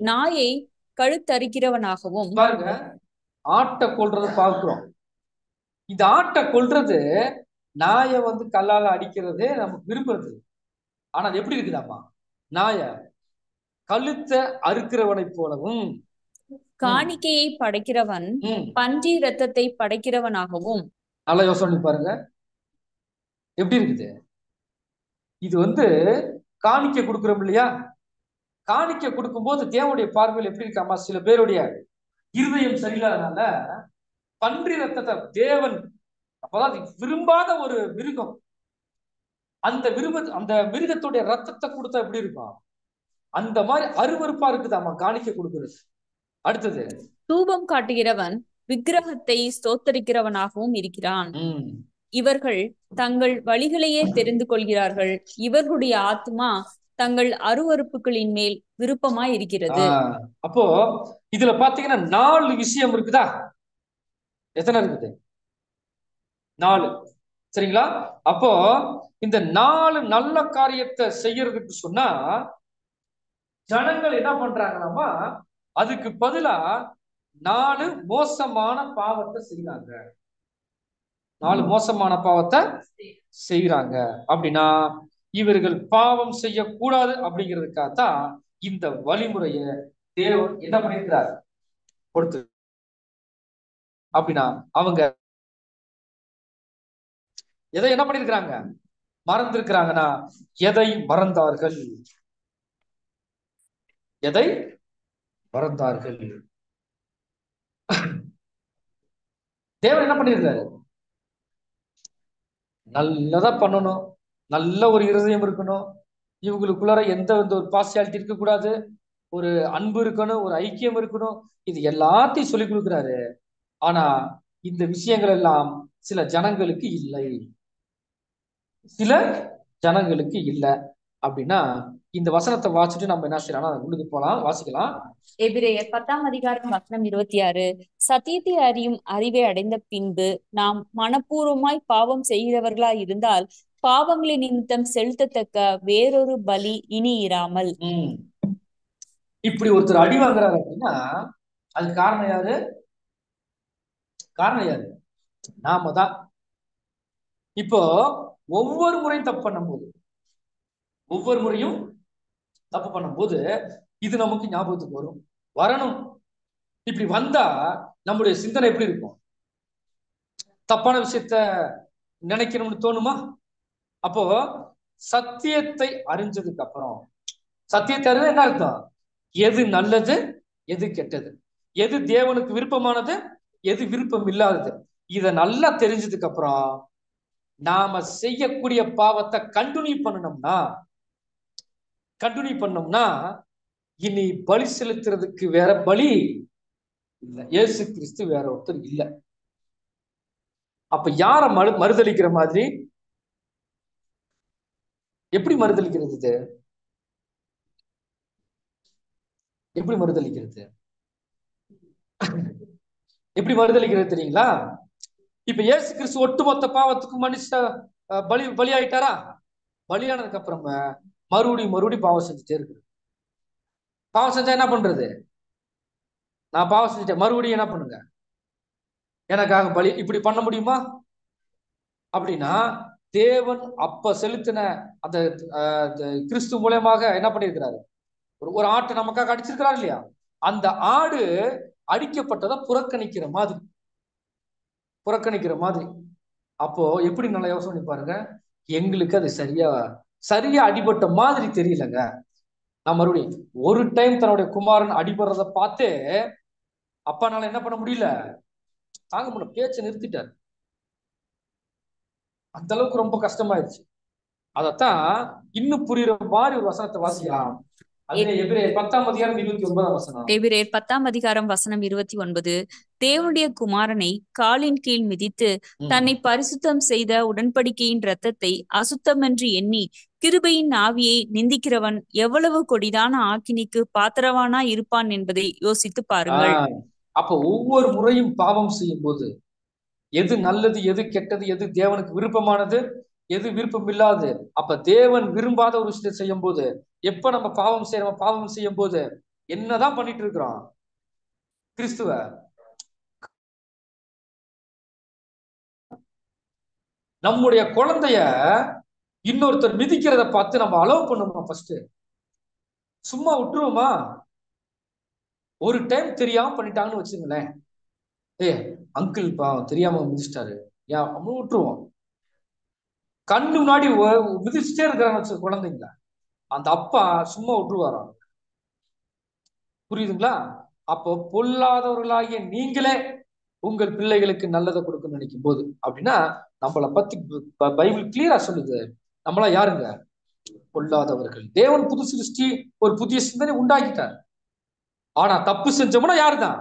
நாயை கழுத்தறுக்கிறவனாகவும். பாருங்க, ஆட்டை கொல்றதை பார்க்கிறோம். இந்த ஆட்டை கொல்றது, நாயை கல்லால அடிக்கிறது நமக்கு விரும்புறது. ஆனா அது எப்படி இருக்குதாமா, நாய கழுத்தை அறுக்கிறவனை போலவும். காணிக்கையை படைக்கிறவன் பன்றி ரத்தத்தை படைக்கிறவனாகவும். நல்லா யோசனை பாருங்க, எப்படி இருக்குது இது. காணிக்கை கொடுக்கிறோம் இல்லையா, காணிக்கை கொடுக்கும் போது தேவனுடைய பார்வையில் எப்படி இருக்காமா, சில பேருடைய இருதயம் சரியில்லாதனால பன்றி ரத்தத்தை தேவன் அப்பதான் விரும்பாத ஒரு மிருகம், அந்த மிருகத்துடைய ரத்தத்தை கொடுத்தா எப்படி இருக்கும், அந்த மாதிரி அருவருப்பா இருக்குதாமா காணிக்கை கொடுக்கிறது. அடுத்தது, தூபம் காட்டுகிறவன் விக்கிரகத்தை ஸ்தோத்தரிக்கிறவனாகவும் இருக்கிறான். இவர்கள் தங்கள் வழிகளையே தெரிந்து கொள்கிறார்கள், இவர்களுடைய ஆத்மா தங்கள் அருவருப்புகளின் மேல் விருப்பமாய் இருக்கிறது. அப்போ இதுல பாத்தீங்கன்னா 4 விஷயம் இருக்குதா, எத்தனை இருக்குது, 4, சரிங்களா? அப்போ இந்த 4 நல்ல காரியத்தை செய்யறதுக்கு சொன்னா ஜனங்கள் என்ன பண்றாங்கன்னா, அதுக்கு பதிலா 4 மோசமான பாவத்தை செய்யறாங்க. 4 மோசமான பாவத்தை செய்யறாங்க அப்படின்னா இவர்கள் பாவம் செய்யக்கூடாது அப்படிங்கிறதுக்காகத்தான் இந்த வழிமுறையை தேவன் என்ன பண்ணிருக்கிறார், கொடுத்து. அப்படின்னா அவங்க எதை என்ன பண்ணிருக்கிறாங்க, மறந்திருக்கிறாங்கன்னா, எதை மறந்தார்கள், எதை மறந்தார்கள்? தேவன் என்ன பண்ணிருக்காரு, நல்லதா பண்ணணும், நல்ல ஒரு இருதயம் இருக்கணும், இவங்களுக்குள்ளார எந்த ஒரு பார்சியாலிட்டி இருக்கக்கூடாது, ஒரு அன்பு இருக்கணும், ஒரு ஐக்கியம் இருக்கணும், இது எல்லாத்தையும் சொல்லி கொடுக்குறாரு. ஆனா இந்த விஷயங்கள் எல்லாம் சில ஜனங்களுக்கு இல்லை, சில ஜனங்களுக்கு இல்லை. அப்படின்னா இந்த வசனத்தை வாசிச்சுட்டு நம்ம என்ன செய்யலாம், உள்ளுக்கு போலாம், வாசிக்கலாம். எபிரேயர் 10ஆம் அதிகாரம் வசனம் 26. சத்தியத்தை அறியும் அறிவை அடைந்த பின்பு நாம் மனப்பூர்வமாய் பாவம் செய்கிறவர்களாய் இருந்தால் பாவங்களின் நிமித்தம் செலுத்தத்தக்க வேறொரு பலி இனி இராமல். இப்படி ஒருத்தர் அடி வாங்குறாரு அப்படின்னா அது காரணம் யாரு, நாம தான். இப்போ ஒவ்வொரு முறையும் தப்பு பண்ணும்போது இது நமக்கு ஞாபகத்துக்கு வரணும். இப்படி வந்தா நம்முடைய சிந்தனை எப்படி இருக்கும், தப்பான விஷயத்த நினைக்கணும்னு தோணுமா? அப்போ சத்தியத்தை அறிஞ்சதுக்கு அப்புறம், சத்தியத்தை அறிஞ்சது என்ன அர்த்தம், எது நல்லது எது கெட்டது, எது தேவனுக்கு விருப்பமானது எது விருப்பம் இல்லாதது, இத நல்லா தெரிஞ்சதுக்கு அப்புறம் நாம செய்யக்கூடிய பாவத்தை கண்டினியூ பண்ணோம்னா இனி பலி செலுத்துறதுக்கு வேற பலி இல்லை, இயேசு கிறிஸ்து வேற ஒருத்தர் இல்லை. அப்ப யார மறுதளிக்கிற மாதிரி, எப்படி மறுதளிக்கிறது, இது எப்படி மறுதளிக்கிறது, தெரியுங்களா? இப்ப இயேசு கிறிஸ்து ஒட்டுமொத்த பாவத்துக்கு மனுஷ பலி ஆயிட்டாரா? பலியானதுக்கு அப்புறம் மறுபடியும் பாவம் செஞ்சுட்டே இருக்கு. பாவம் செஞ்சா என்ன பண்றது, நான் பாவம் செஞ்சுட்டேன், மறுபடியும் என்ன பண்ணுங்க, எனக்காக பலி, இப்படி பண்ண முடியுமா? அப்படின்னா தேவன் அப்ப செலுத்தின அந்த கிறிஸ்து மூலமாக என்ன பண்ணிருக்கிறாரு, ஒரு ஆட்டை நமக்காக அடிச்சிருக்கிறாரு இல்லையா, அந்த ஆடு அடிக்கப்பட்டதை புறக்கணிக்கிற மாதிரி. அப்போ எப்படி நல்லா யோசனை பாருங்க, எங்களுக்கு அது சரியா அடிபட்ட மாதிரி தெரியலங்க. நான் மறுபடியும் ஒரு டைம் தன்னுடைய குமாரன் அடிபடுறத பார்த்து அப்பானால என்ன பண்ண முடியல, தாங்க முடியல, பேச்சை நிறுத்திட்டார். அந்த அளவுக்கு ரொம்ப கஷ்டமாயிருச்சு. அதத்தான் இன்னும் புரியுற மாதிரி ஒரு வசனத்தை வாசிக்கலாம். அதுல எபிரேயர் 10 எபிரேயர் 10 தேவனுடைய குமாரனை காலின் கீழ் மிதித்து தன்னை பரிசுத்தம் செய்த உடன்படிக்கையின் இரத்தத்தை அசுத்தமென்று எண்ணி கிருபையின் ஆவியை நிந்திக்கிறவன் எவ்வளவு கொடிதான ஆக்கினிக்கு பாத்திரவானா இருப்பான் என்பதை யோசித்து பாருங்கள். அப்ப ஒவ்வொரு முறையும் பாவம் செய்யும் போது எது நல்லது, எது கெட்டது, எது தேவனுக்கு விருப்பமானது, எது விருப்பம் இல்லாது, அப்ப தேவன் விரும்பாத ஒரு விஷயத்தை செய்யும் போது, எப்ப நம்ம பாவம் செய்யும் போது என்னதான் பண்ணிட்டு இருக்கிறோம்? கிறிஸ்துவ நம்முடைய குழந்தைய இன்னொருத்தர் மிதிக்கிறத பார்த்து நம்ம அலோவ் பண்ணுவோமா? ஃபர்ஸ்ட் சும்மா விட்டுருவோமா? ஒரு டைம் தெரியாம பண்ணிட்டாங்கன்னு வச்சுங்களேன், அங்கிள் தெரியாம மிதிச்சிட்டாரு, ஏன் விட்டுருவோம். கண்ணு முன்னாடி மிதிச்சுட்டே இருக்கிறாங்க குழந்தைங்க, அந்த அப்பா சும்மா விட்டுருவாராம். புரியுதுங்களா? அப்போ பொல்லாதவர்களாகிய நீங்களே உங்கள் பிள்ளைகளுக்கு நல்லதை கொடுக்க நினைக்கும் போது அப்படின்னா, நம்மளை பத்தி பைபிள் கிளியரா சொல்லுது, நம்மளா யாருங்க? பொல்லாதவர்கள். தேவன் புது சிருஷ்டி, ஒரு புதிய சிந்தனை உண்டாக்கிட்டார். ஆனா தப்பு செஞ்சோம்னா யாருதான்?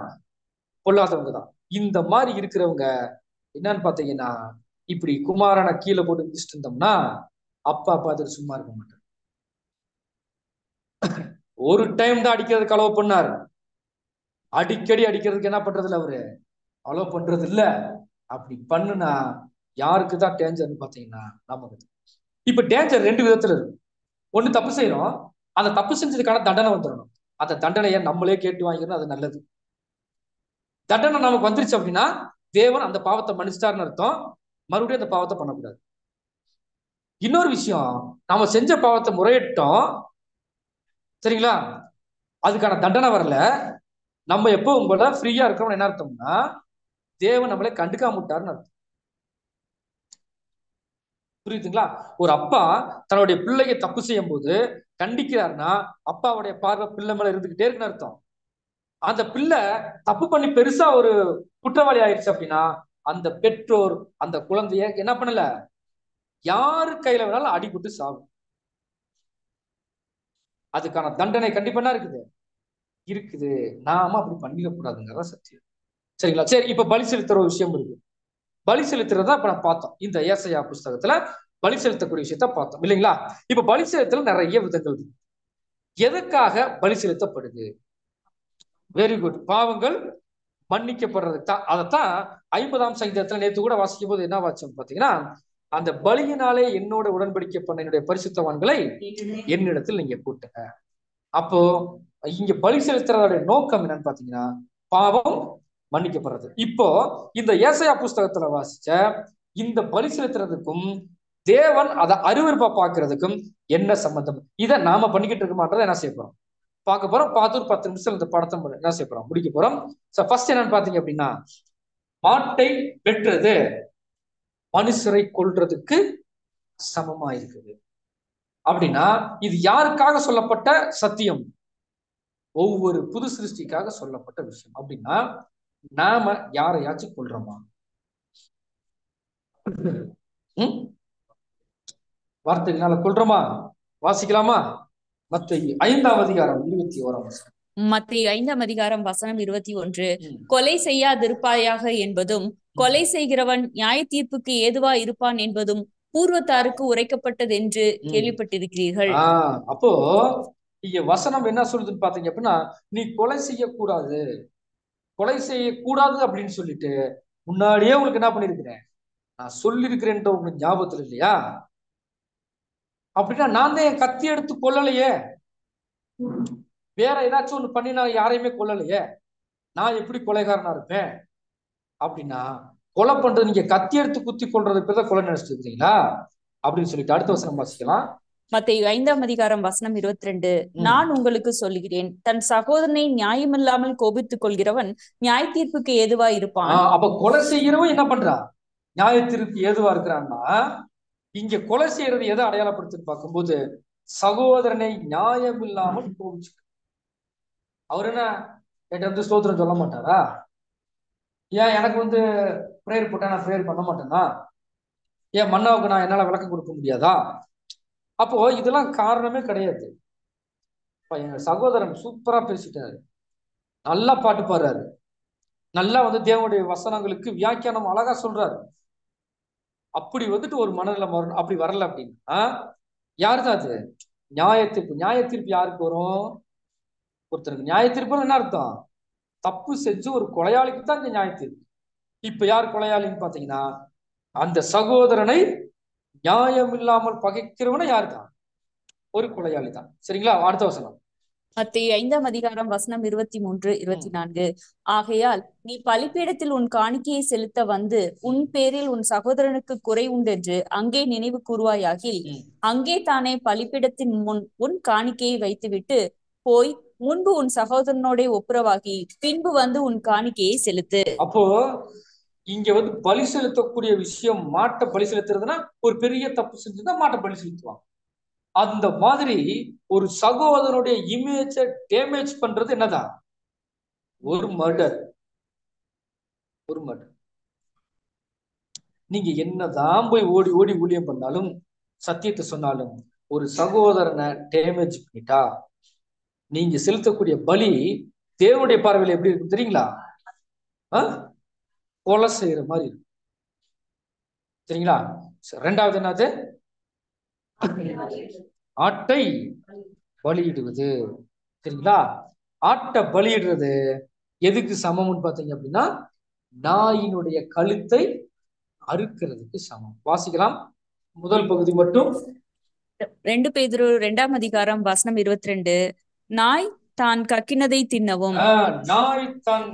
பொல்லாதவங்க தான். இந்த மாதிரி இருக்கிறவங்க என்னன்னு பாத்தீங்கன்னா, இப்படி குமாரனை கீழே போட்டு மிதிச்சுட்டு இருந்தோம்னா அப்பா பார்த்துட்டு சும்மா இருக்க மாட்டார். ஒரு டைம் தான் அடிக்கிறதுக்கு அலோவ் பண்ணாரு, அடிக்கடி அடிக்கிறதுக்கு என்ன பண்றது இல்ல, அவரு அலோவ் பண்றது இல்ல. அப்படி பண்ணுனா யாருக்குதான் டேஞ்சர்னு பாத்தீங்கன்னா நமக்கு. இப்ப டேஞ்சர் ரெண்டு விதத்துல இருக்கு. ஒண்ணு, தப்பு செய்யறோம், அந்த தப்பு செஞ்சதுக்கான தண்டனை வந்துடணும். அந்த தண்டனையை நம்மளே கேட்டு வாங்கிக்கணும், அது நல்லது. தண்டனை நமக்கு வந்துருச்சு அப்படின்னா தேவன் அந்த பாவத்தை மன்னிச்சிட்டாருன்னு அர்த்தம், மறுபடியும் அந்த பாவத்தை பண்ணக்கூடாது. இன்னொரு விஷயம், நாம செஞ்ச பாவத்தை முறையிட்டோம், சரிங்களா, அதுக்கான தண்டனை வரல, நம்ம எப்போ உங்கள ஃப்ரீயா இருக்கோம்னு என்ன அர்த்தம்னா தேவன் நம்மளை கண்டுக்காம விட்டாருன்னு அர்த்தம். புரியுதுங்களா? ஒரு அப்பா தன்னுடைய பிள்ளையை தப்பு செய்யும் போது கண்டிக்கிறாருன்னா அப்பாவுடைய பார்வை பிள்ளை மேல இருந்துகிட்டே இருக்குன்னு அர்த்தம். அந்த பிள்ளை தப்பு பண்ணி பெருசா ஒரு குற்றவாளி ஆயிடுச்சு அப்படின்னா அந்த பெற்றோர் அந்த குழந்தைய என்ன பண்ணல, யாரு கையில வேணாலும் அடிபட்டு சாகும். அதுக்கான தண்டனை கண்டிப்பா என்ன இருக்குது. நாம அப்படி பண்ணிடக்கூடாதுங்கிறத சத்தியம். சரிங்களா? சரி, இப்ப பலி செலுத்துற ஒரு விஷயம் இருக்கு. பலி செலுத்துறதா இப்ப நான் பார்த்தோம். இந்த ஏசாயா புஸ்தகத்துல பலி செலுத்தக்கூடிய விஷயத்த பார்த்தோம் இல்லைங்களா? இப்ப பலி செலுத்தல நிறைய விதங்கள் இருக்கு. எதுக்காக பலி செலுத்தப்படுது? வெரி குட், பாவங்கள் மன்னிக்கப்படுறதுக்கு தான். அதைத்தான் 50ஆம் சங்கீதத்துல நேற்று கூட வாசிக்கும் போது என்ன வாச்சோம் பாத்தீங்கன்னா, அந்த பலியினாலே என்னோட உடன்படிக்கை பண்ண என்னுடைய பரிசுத்தவான்களை என்னிடத்தில் நீங்க கூட்டுங்க. அப்போ இங்க பலி செலுத்துறதோட நோக்கம் என்னன்னு பாத்தீங்கன்னா பாவம் மன்னிக்கப்படுறது. இப்போ இந்த ஏசாயா புஸ்தகத்துல வாசிச்ச இந்த பலி செலுத்துறதுக்கும் தேவன் அதை அருவருப்பா பாக்குறதுக்கும் என்ன சம்பந்தம்? இதை நாம பண்ணிக்கிட்டு இருக்க மாட்டோம், என்ன செய்ய போறோம் பார்க்க போறோம். பார்த்து ஒரு 10 நிமிஷம் இந்த படத்தை என்ன செய்ய போறோம், முடிக்க போறோம். ஃபர்ஸ்ட் என்னன்னு பாத்தீங்க அப்படின்னா, மாட்டை வெட்டுறது மனுஷரை கொல்றதுக்கு சமமா இருக்குது அப்படின்னா இது யாருக்காக சொல்லப்பட்ட சத்தியம்? ஒவ்வொரு புது சிருஷ்டிக்காக சொல்லப்பட்ட விஷயம். அப்படின்னா நாம யாரையாச்சும் கொல்றோமா? வார்த்தைகளால கொல்றோமா? வாசிக்கலாமா? மத்தேயு 5ஆம் அதிகாரம் 21ஆம் வசனம். மத்தேயு 5ஆம் அதிகாரம் வசனம் 21. கொலை செய்யாதிருப்பாயாக என்பதும் கொலை செய்கிறவன் நியாய தீர்ப்புக்கு ஏதுவா இருப்பான் என்பதும் பூர்வத்தாருக்கு உரைக்கப்பட்டது என்று கேள்விப்பட்டிருக்கிறீர்கள். அப்போ இங்க வசனம் என்ன சொல்லுதுன்னு பாத்தீங்க அப்படின்னா, நீ கொலை செய்யக்கூடாது, கொலை செய்யக்கூடாது அப்படின்னு சொல்லிட்டு முன்னாடியே உங்களுக்கு என்ன பண்ணிருக்கிறேன், நான் சொல்லியிருக்கிறேன் உங்களுக்கு ஞாபகத்துல இல்லையா? அப்படின்னா நான் தான் என் கத்தி எடுத்து கொல்லலையே, வேற ஏதாச்சும் ஒண்ணு பண்ணி நான் யாரையுமே கொல்லலையே, நான் எப்படி கொலைகாரனா இருப்பேன்? அப்படின்னா கொலை பண்றது நீங்க கத்தி எடுத்து குத்தி கொள்றது பேர் தான் கொலை நினைச்சிட்டு இருக்கீங்களா அப்படின்னு சொல்லிட்டு அடுத்த வசனம் வாசிக்கலாம். மத்தேயு 5ஆம் அதிகாரம் வசனம் 22. நான் உங்களுக்கு சொல்லுகிறேன், தன் சகோதரனை நியாயமில்லாமல் கோபித்துக் கொள்கிறவன் நியாய தீர்ப்புக்கு ஏதுவா இருப்பான். அப்ப கொலை செய்கிறவன் என்ன பண்றான்? நியாய தீர்ப்பு ஏதுவா இருக்கிறான்னா இங்க கொலை செய்யறது எதை அடையாளப்படுத்தி பார்க்கும்போது சகோதரனை நியாயம் இல்லாமல் கோபிச்சு, அவர் என்ன என்கிட்ட ஸ்தோத்திரம் சொல்ல மாட்டாரா? ஏன் எனக்கு பிரேயர் போட்டா நான் பிரேயர் பண்ண மாட்டேன்னா? ஏன் மன்னாவுக்கு நான் என்னால விளக்கம் கொடுக்க முடியாதா? அப்போ இதெல்லாம் காரணமே கிடையாது. எங்க சகோதரன் சூப்பரா பேசிட்டாரு, நல்லா பாட்டு பாடுறாரு, நல்லா தேவனுடைய வசனங்களுக்கு வியாக்கியானம் அழகா சொல்றாரு. அப்படி ஒரு மனநிலை வரணும். அப்படி வரல அப்படின்னா யாருதான் அது? நியாய தீர்ப்பு. நியாய தீர்ப்பு யாருக்கு வரும்? ஒருத்தருக்கு நியாய தீர்ப்பு என்ன அர்த்தம்? தப்பு செஞ்சு ஒரு கொலையாளிக்கு தான் இந்த நியாய தீர்ப்பு. இப்ப யார் கொலையாளின்னு பாத்தீங்கன்னா, அந்த சகோதரனை நியாயம் இல்லாமல் பகைக்கிறவன யாரு தான்? ஒரு கொலையாளி தான். சரிங்களா? அடுத்த வசனம். மத்தேயு 5ஆம் அதிகாரம் வசனம் 23, 24. ஆகையால் நீ பலிபீடத்தில் உன் காணிக்கையை செலுத்த வந்து உன் பேரில் உன் சகோதரனுக்கு குறை உண்டென்று அங்கே நினைவு கூறுவாயாகில் அங்கே தானே பலிபீடத்தின் முன் உன் காணிக்கையை வைத்துவிட்டு போய் முன்பு உன் சகோதரனோட ஒப்புரவாகி பின்பு வந்து உன் காணிக்கையை செலுத்து. அப்போ இங்க பலி செலுத்தக்கூடிய விஷயம், மாட்டை பலி செலுத்துறதுன்னா ஒரு பெரிய தப்பு செஞ்சுதான் மாட்டை பலி செலுத்துவாங்க. அந்த மாதிரி ஒரு சகோதரனுடைய இமேஜ டேமேஜ் பண்றது என்னதான்? ஒரு மர்டர். ஒரு மர்டர். நீங்க என்னதான் போய் ஓடி ஓடி ஊழியம் பண்ணாலும், சத்தியத்தை சொன்னாலும், ஒரு சகோதரனை டேமேஜ் பண்ணிட்டா நீங்க செலுத்தக்கூடிய பலி தேவனுடைய பார்வையில் எப்படி இருக்கும் தெரியுங்களா? கொலை செய்யற மாதிரி இருக்கும். சரிங்களா? ரெண்டாவது என்னது? ஆட்டை பலியிடுவது. சரிங்களா? ஆட்டை பலியிடுறது எதுக்கு சமம்னு பாத்தீங்க அப்படின்னா, நாயினுடைய கழுத்தை அறுக்கிறதுக்கு சமம். வாசிக்கலாம் முதல் பகுதி மட்டும். 2 பேதுரு 2ஆம் அதிகாரம் வசனம் 22. நாய் தான் கக்கினதை தின்னவும். நாய் தன்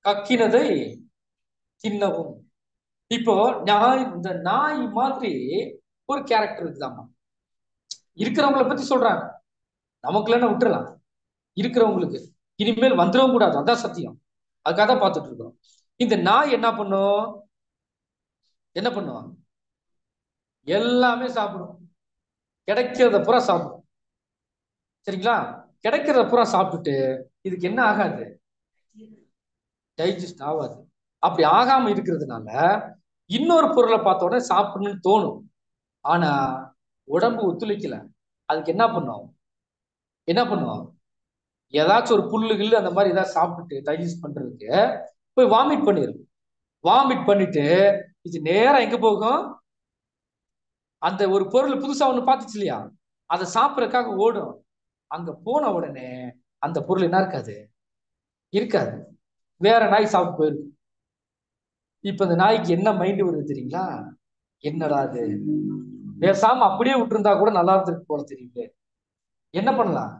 கக்கினதை தின்னவும். இப்போ இந்த நாய் மாதிரி ஒரு கேரக்டர் இருக்குதாமா. இருக்கிறவங்களை பத்தி சொல்றாங்க, நமக்குள்ள விட்டுறலாம். இருக்கிறவங்களுக்கு இனிமேல் வந்துடவும் கூடாது, அதான் சத்தியம். அதுக்காக தான் பார்த்துட்டு இருக்கோம். இந்த நாய் என்ன பண்ணும்? என்ன பண்ணுவாங்க? எல்லாமே சாப்பிடும், கிடைக்கிறத பூரா சாப்பிடும். சரிங்களா? கிடைக்கிறத பூரா சாப்பிட்டுட்டு இதுக்கு என்ன ஆகாது? டைஜஸ்ட் ஆகாது. அப்படி ஆகாம இருக்கிறதுனால இன்னொரு பொருளை பார்த்த உடனே சாப்பிடணும்னு தோணும். ஆனா உடம்பு ஒத்துழைக்கல. அதுக்கு என்ன பண்ணும்? ஏதாச்சும் ஒரு புல்லு கில்லு அந்த மாதிரி ஏதாவது சாப்பிட்டுட்டு டைஜஸ்ட் பண்றதுக்கு போய் வாமிட் பண்ணிடும். வாமிட் பண்ணிட்டு இது நேரம் எங்க போகும்? அந்த ஒரு பொருள் புதுசா ஒண்ணு பார்த்துச்சு இல்லையா, அதை சாப்பிடறதுக்காக ஓடும். அங்க போன உடனே அந்த பொருள் என்ன இருக்காது, வேற நாய் சாப்பிட்டு போயிருக்கு. இப்ப இந்த நாய்க்கு என்ன மைண்ட் வருது தெரியுங்களா? என்னடா அது, பேசாம அப்படியே விட்டுருந்தா கூட நல்லா இருந்திருக்கு போல தெரியுது. என்ன பண்ணலாம்?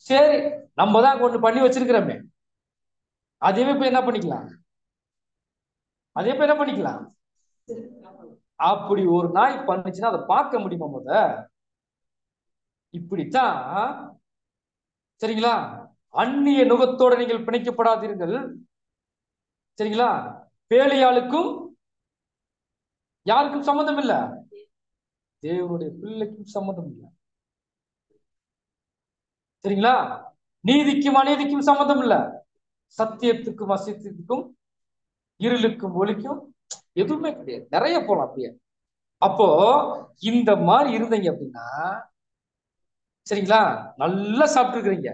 சரி, நம்ம தான் ஒண்ணு பண்ணி வச்சிருக்கிறோமே, அதையுமே போய் என்ன பண்ணிக்கலாம்? அப்படி ஒரு நாய் பண்ணுச்சுன்னா அதை பார்க்க முடியுமா? முத இப்படித்தான். சரிங்களா? அந்நிய நுகத்தோட நீங்கள் பிணைக்கப்படாதீர்கள். சரிங்களா? பேலியாளுக்கும் யாருக்கும் சம்மந்தம் இல்ல, தேவனுடைய பிள்ளைக்கும் சம்மந்தம் இல்லை. சரிங்களா? நீதிக்கும் அநீதிக்கும் சம்மந்தம் இல்ல, சத்தியத்துக்கும் அசத்தியத்துக்கும் இருளுக்கும் ஒளிக்கும் எதுவுமே கிடையாது. நிறைய போலாம் அப்படியே. அப்போ இந்த மாதிரி இருந்தீங்க அப்படின்னா, சரிங்களா, நல்லா சாப்பிட்டு இருக்கிறீங்க,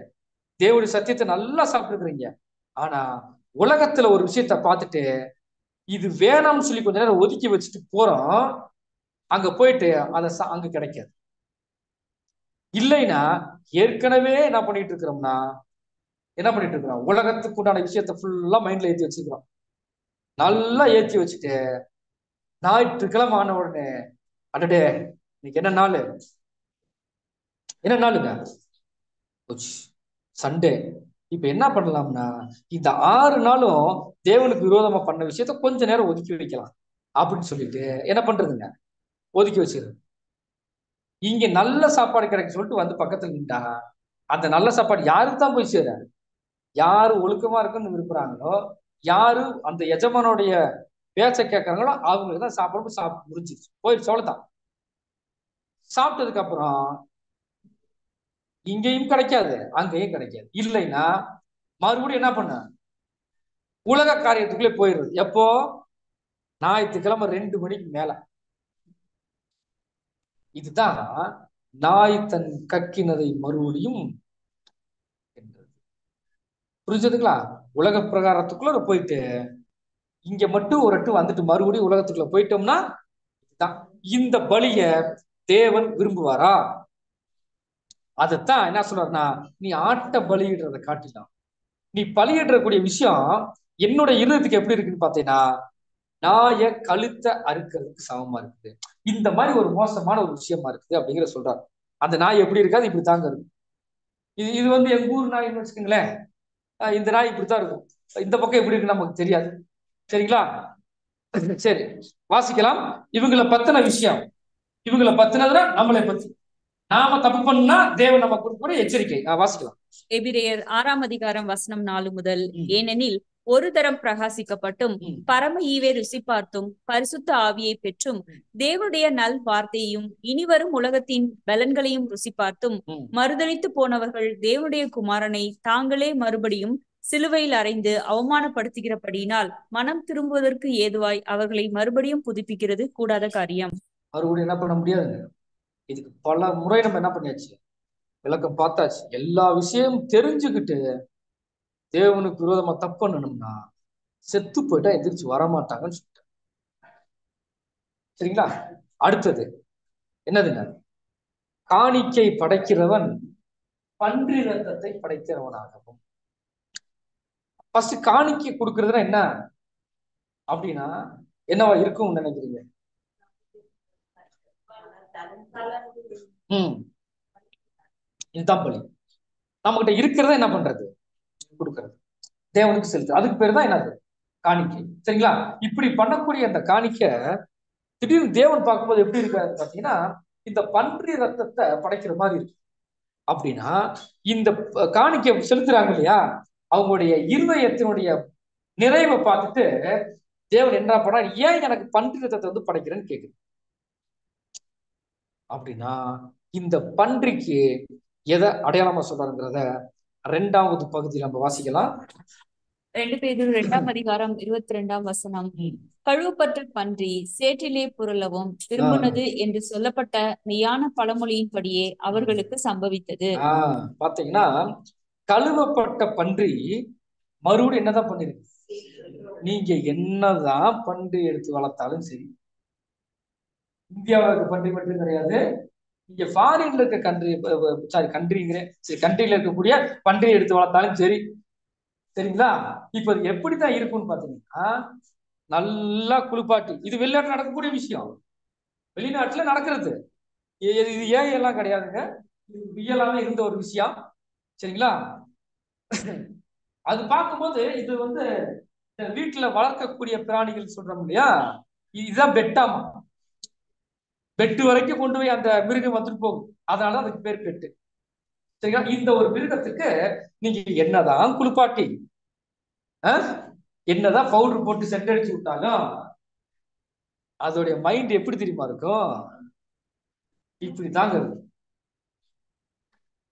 தேவனுடைய சத்தியத்தை நல்லா சாப்பிட்டு இருக்கிறீங்க. ஆனா உலகத்துல ஒரு விஷயத்த பார்த்துட்டு இது வேணாம்னு சொல்லி கொஞ்ச நேரம் ஒதுக்கி வச்சுட்டு போறோம். அங்க போயிட்டு அதை அங்க கிடைக்காது. இல்லைன்னா ஏற்கனவே என்ன பண்ணிட்டு இருக்கிறோம்னா, உலகத்துக்கு உண்டான விஷயத்த ஃபுல்லா மைண்ட்ல ஏற்றி வச்சுக்கிறோம். நல்லா ஏற்றி வச்சுட்டு ஞாயிற்றுக்கிழமை ஆன உடனே, அடடே இன்னைக்கு என்ன நாளுங்க, சண்டே. இப்ப என்ன பண்ணலாம்னா, இந்த 6 நாளும் தேவனுக்கு விரோதமா பண்ண விஷயத்த கொஞ்ச நேரம் ஒதுக்கி வைக்கலாம் அப்படின்னு சொல்லிட்டு என்ன பண்றதுங்க, ஒதுக்கி வச்சிருது. இங்க நல்ல சாப்பாடு கிடைக்க சொல்லிட்டு பக்கத்துல நின்றா அந்த நல்ல சாப்பாடு யாருக்கு தான் போய் சேர? யாரு ஒழுக்கமா இருக்குன்னு விரும்புறாங்களோ, யாரு அந்த எஜமானுடைய பேச்ச கேட்கறாங்களோ அவங்களுக்கு தான் சாப்பிட்டு முடிஞ்சிருச்சு, போயிடுச்சு, அவ்வளவுதான். சாப்பிட்டதுக்கு அப்புறம் இங்கேயும் கிடைக்காது, அங்கேயும் கிடைக்காது. இல்லைன்னா மறுபடியும் என்ன பண்ண, உலக காரியத்துக்குள்ளே போயிடுறது. எப்போ? ஞாயிற்றுக்கிழமை 2 மணிக்கு மேல. இதுதான் நாய் தன் கக்கினதை மறுபடியும் புரிஞ்சதுங்களா? உலக பிரகாரத்துக்குள்ள போயிட்டு இங்க மட்டும் ஒரு எட்டு வந்துட்டு மறுபடியும் உலகத்துக்குள்ள போயிட்டோம்னா இந்த பலிய தேவன் விரும்புவாரா? அதைத்தான் என்ன சொல்றாருன்னா, நீ ஆட்ட பலியிடுறதை காட்டிலாம் நீ பலியிடக்கூடிய விஷயம் என்னோட இருதயத்துக்கு எப்படி இருக்குன்னு பாத்தீங்கன்னா, நாய கழுத்தை அறுக்கிறதுக்கு சமமா இருக்குது. இந்த மாதிரி ஒரு மோசமான ஒரு விஷயமா இருக்குது அப்படிங்கிற சொல்றாரு. அந்த நாய் எப்படி இருக்காது, இப்படி தாங்க இருக்கும். இது வந்து எங்க ஊர் நாய்ன்னு வச்சுக்கோங்களேன். இந்த நாய் இப்படித்தான் இருக்கும். இந்த பக்கம் எப்படி இருக்குன்னு நமக்கு தெரியாது. சரிங்களா? சரி, வாசிக்கலாம். இவங்களை பத்தின விஷயம், இவங்களை பத்தினதுல நம்மளை பத்தி நாம தப்பு பண்ணா தேவன் நம்ம கொடுக்கக்கூடிய எச்சரிக்கை. வாசிக்கலாம். எபிரேயர் 6ஆம் அதிகாரம் வசனம் 4 முதல். ஏனெனில் ஒரு தரம் பிரகாசிக்கப்பட்டும் பரம ஈவை ருசி பார்த்தும் பரிசுத்த ஆவியை பெற்றும் தேவனுடைய நல் வார்த்தையையும் இனிவரும் உலகத்தின் பலன்களையும் ருசி பார்த்தும் மறுதலித்து போனவர்கள் தேவனுடைய குமாரனை தாங்களே மறுபடியும் சிலுவையில் அறைந்து அவமானப்படுத்துகிறபடியினால் மனம் திரும்புவதற்கு ஏதுவாய் அவர்களை மறுபடியும் புதுப்பிக்கிறது கூடாத காரியம். மறுபடியும் என்ன பண்ண முடியாதுங்க. இதுக்கு பல முறை நம்ம என்ன பண்ணியாச்சு, விளக்கம் பார்த்தாச்சு. எல்லா விஷயமும் தெரிஞ்சுக்கிட்டு தேவனுக்கு விரோதமா தப்பு பண்ணணும்னா செத்து போயிட்டா எதிர்த்து வரமாட்டாங்கன்னு சொல்லிட்டாங்க. சரிங்களா? அடுத்தது என்னதுங்க? காணிக்கை படைக்கிறவன் பன்றி ரத்தத்தை படைக்கிறவனாகவும். ஃபர்ஸ்ட் காணிக்கை கொடுக்கறதுனா என்ன அப்படின்னா என்னவா இருக்கும் நினைக்கிறீங்க? இதுதான் பலி. நம்ம கிட்ட இருக்கிறத என்ன பண்றது? கொடுக்கறது, தேவனுக்கு செலுத்து. அதுக்கு பேர் தான் என்னது? காணிக்கை. சரிங்களா? இப்படி பண்ணக்கூடிய அந்த காணிக்கை திடீர்னு தேவன் பார்க்கும்போது எப்படி இருக்காரு பாத்தீங்கன்னா, இந்த பன்றி ரத்தத்தை படைக்கிற மாதிரி இருக்கு. அப்படின்னா இந்த காணிக்கை செலுத்துறாங்க இல்லையா, அவங்களுடைய இருதயத்தினுடைய நிறைவை பார்த்துட்டு தேவன் என்ன பண்ணா, ஏன் எனக்கு பன்றி ரத்தத்தை வந்து படைக்கிறேன்னு கேக்குது. அப்படின்னா இந்த பன்றிக்கு எதை அடையாளமா சொல்றாருங்கிறத 2வது பகுதியில் நம்ம வாசிக்கலாம். 2 பேதுரு 2ஆம் அதிகாரம் 22ஆம் வசனம். கழுவப்பட்ட பன்றி சேற்றிலே புரளவும் விரும்புனது என்று சொல்லப்பட்ட மெய்யான பழமொழியின்படியே அவர்களுக்கு சம்பவித்தது. பாத்தீங்கன்னா கழுவப்பட்ட பன்றி மறுபடியும் என்னதான் பண்ணிருக்கு? நீங்க என்னதான் பன்றி எடுத்து வளர்த்தாலும் சரி, இந்தியாவுக்கு பன்றி மட்டும் கிடையாது, இங்க ஃபாரின்ல இருக்க கண்ட்ரியில இருக்கக்கூடிய பன்றி எடுத்து வளர்த்தாலும் சரி. சரிங்களா? இப்ப அது எப்படித்தான் இருக்கும்னு பாத்தீங்கன்னா, நல்லா குளிப்பாட்டி, இது வெளிநாட்டுல நடக்கக்கூடிய விஷயம், வெளிநாட்டுல நடக்கிறது. இது ஏன் எல்லாம் கிடையாதுங்க, இயலாம இருந்த ஒரு விஷயம். சரிங்களா? அது பார்க்கும்போது இது வந்து வீட்டுல வளர்க்கக்கூடிய பிராணிகள் சொல்றோம் இல்லையா, இதுதான் பெட்டாமா. பெட்டு வரைக்கும் கொண்டு போய் அந்த மிருகம் வந்துட்டு போகும். அதனாலதான் அதுக்கு பேர் பெட்டு. சரிங்களா? இந்த ஒரு மிருகத்துக்கு நீங்க என்னதான் குளிப்பாட்டி, என்னதான் பவுடர் போட்டு சென்ட் அடிச்சு விட்டாலும் அதோடைய மைண்ட் எப்படி தெரியுமா இருக்கும்? இப்படித்தாங்க இருக்கும்.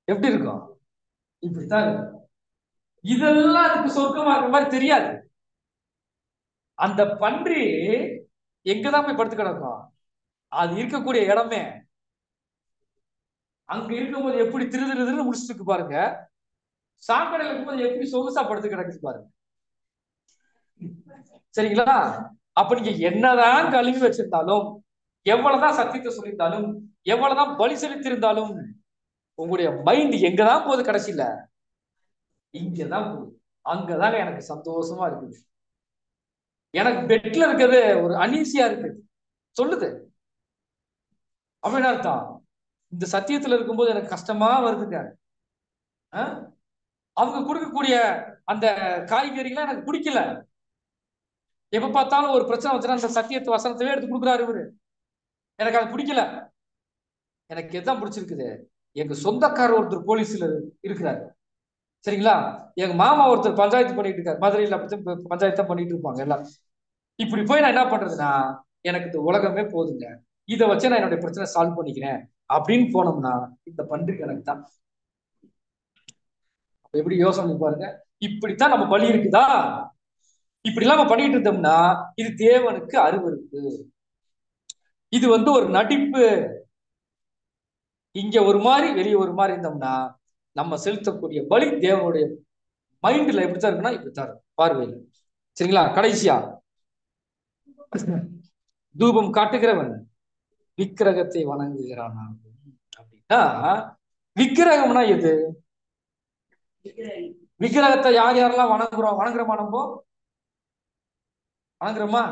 எப்படி இருக்கும்? இப்படித்தான் இருக்கும். இதெல்லாம் அதுக்கு சொர்க்கமா இருக்கிற மாதிரி தெரியாது. அந்த பன்றி எங்கதான் போய் படுத்து கிடக்கும்? அது இருக்கக்கூடிய இடமே அங்க இருக்கும்போது எப்படி திருன்னு முடிச்சுட்டு பாருங்க, சாக்கடையில் இருக்கும்போது எப்படி சொகுசா படுத்து கிடக்குது பாருங்க. சரிங்களா? அப்ப நீங்க என்னதான் கழுவி வச்சிருந்தாலும், எவ்வளவுதான் சத்தியத்தை சொல்லியிருந்தாலும், எவ்வளவுதான் பலி செலுத்திருந்தாலும், உங்களுடைய மைண்ட் எங்கதான் போகுது? கடைசியில இங்கதான் போகுது. அங்கதாங்க எனக்கு சந்தோஷமா இருக்குது, எனக்கு பெட்ல இருக்கிறது ஒரு அனீசியா இருக்குது சொல்லுது. அப்படின்னு அர்த்தம், இந்த சத்தியத்துல இருக்கும்போது எனக்கு கஷ்டமா வருதுங்க. அவங்க கொடுக்கக்கூடிய அந்த காய்கறிகள்லாம் எனக்கு பிடிக்கல. எப்ப பார்த்தாலும் ஒரு பிரச்சனை வச்சுன்னா அந்த சத்தியத்தை வசனத்தவே எடுத்து கொடுக்குறாரு இவரு. எனக்கு அது பிடிக்கல. எனக்கு எதான் பிடிச்சிருக்குது, எங்க சொந்தக்காரர் ஒருத்தர் போலீஸ்ல இருக்கிறாரு. சரிங்களா? எங்க மாமா ஒருத்தர் பஞ்சாயத்து பண்ணிட்டு இருக்காரு. மதுரையில் அப்படித்தான் பஞ்சாயத்து தான் பண்ணிட்டு இருப்பாங்க எல்லாம். இப்படி போய் நான் என்ன பண்றதுன்னா, எனக்கு இந்த உலகமே போதுங்க, இதை வச்சு நான் என்னுடைய பிரச்சனை சால்வ் பண்ணிக்கிறேன் அப்படின்னு போனோம்னா இந்த பன்றி கணக்கு தான். எப்படி யோசனை பாருங்க. இப்படித்தான் நம்ம பலி இருக்குதா? இப்படி எல்லாம் நம்ம பண்ணிட்டு இருந்தோம்னா இது தேவனுக்கு அருவருப்பு. இது வந்து ஒரு நடிப்பு. இங்க ஒரு மாதிரி வெளியே ஒரு மாதிரி இருந்தோம்னா நம்ம செலுத்தக்கூடிய பலி தேவனுடைய மைண்ட்ல எப்படித்தான் இருக்குன்னா இப்படித்தான் இருக்கும் பார்வையில். சரிங்களா? கடைசியா தூபம் காட்டுகிறவன் விக்கிரகத்தை வணங்குகிறான் அப்படின்னா, விக்கிரகம்னா எது? விக்கிரகத்தை யார் யாரெல்லாம் வணங்குறோமா? நம்ம வணங்குறோமா?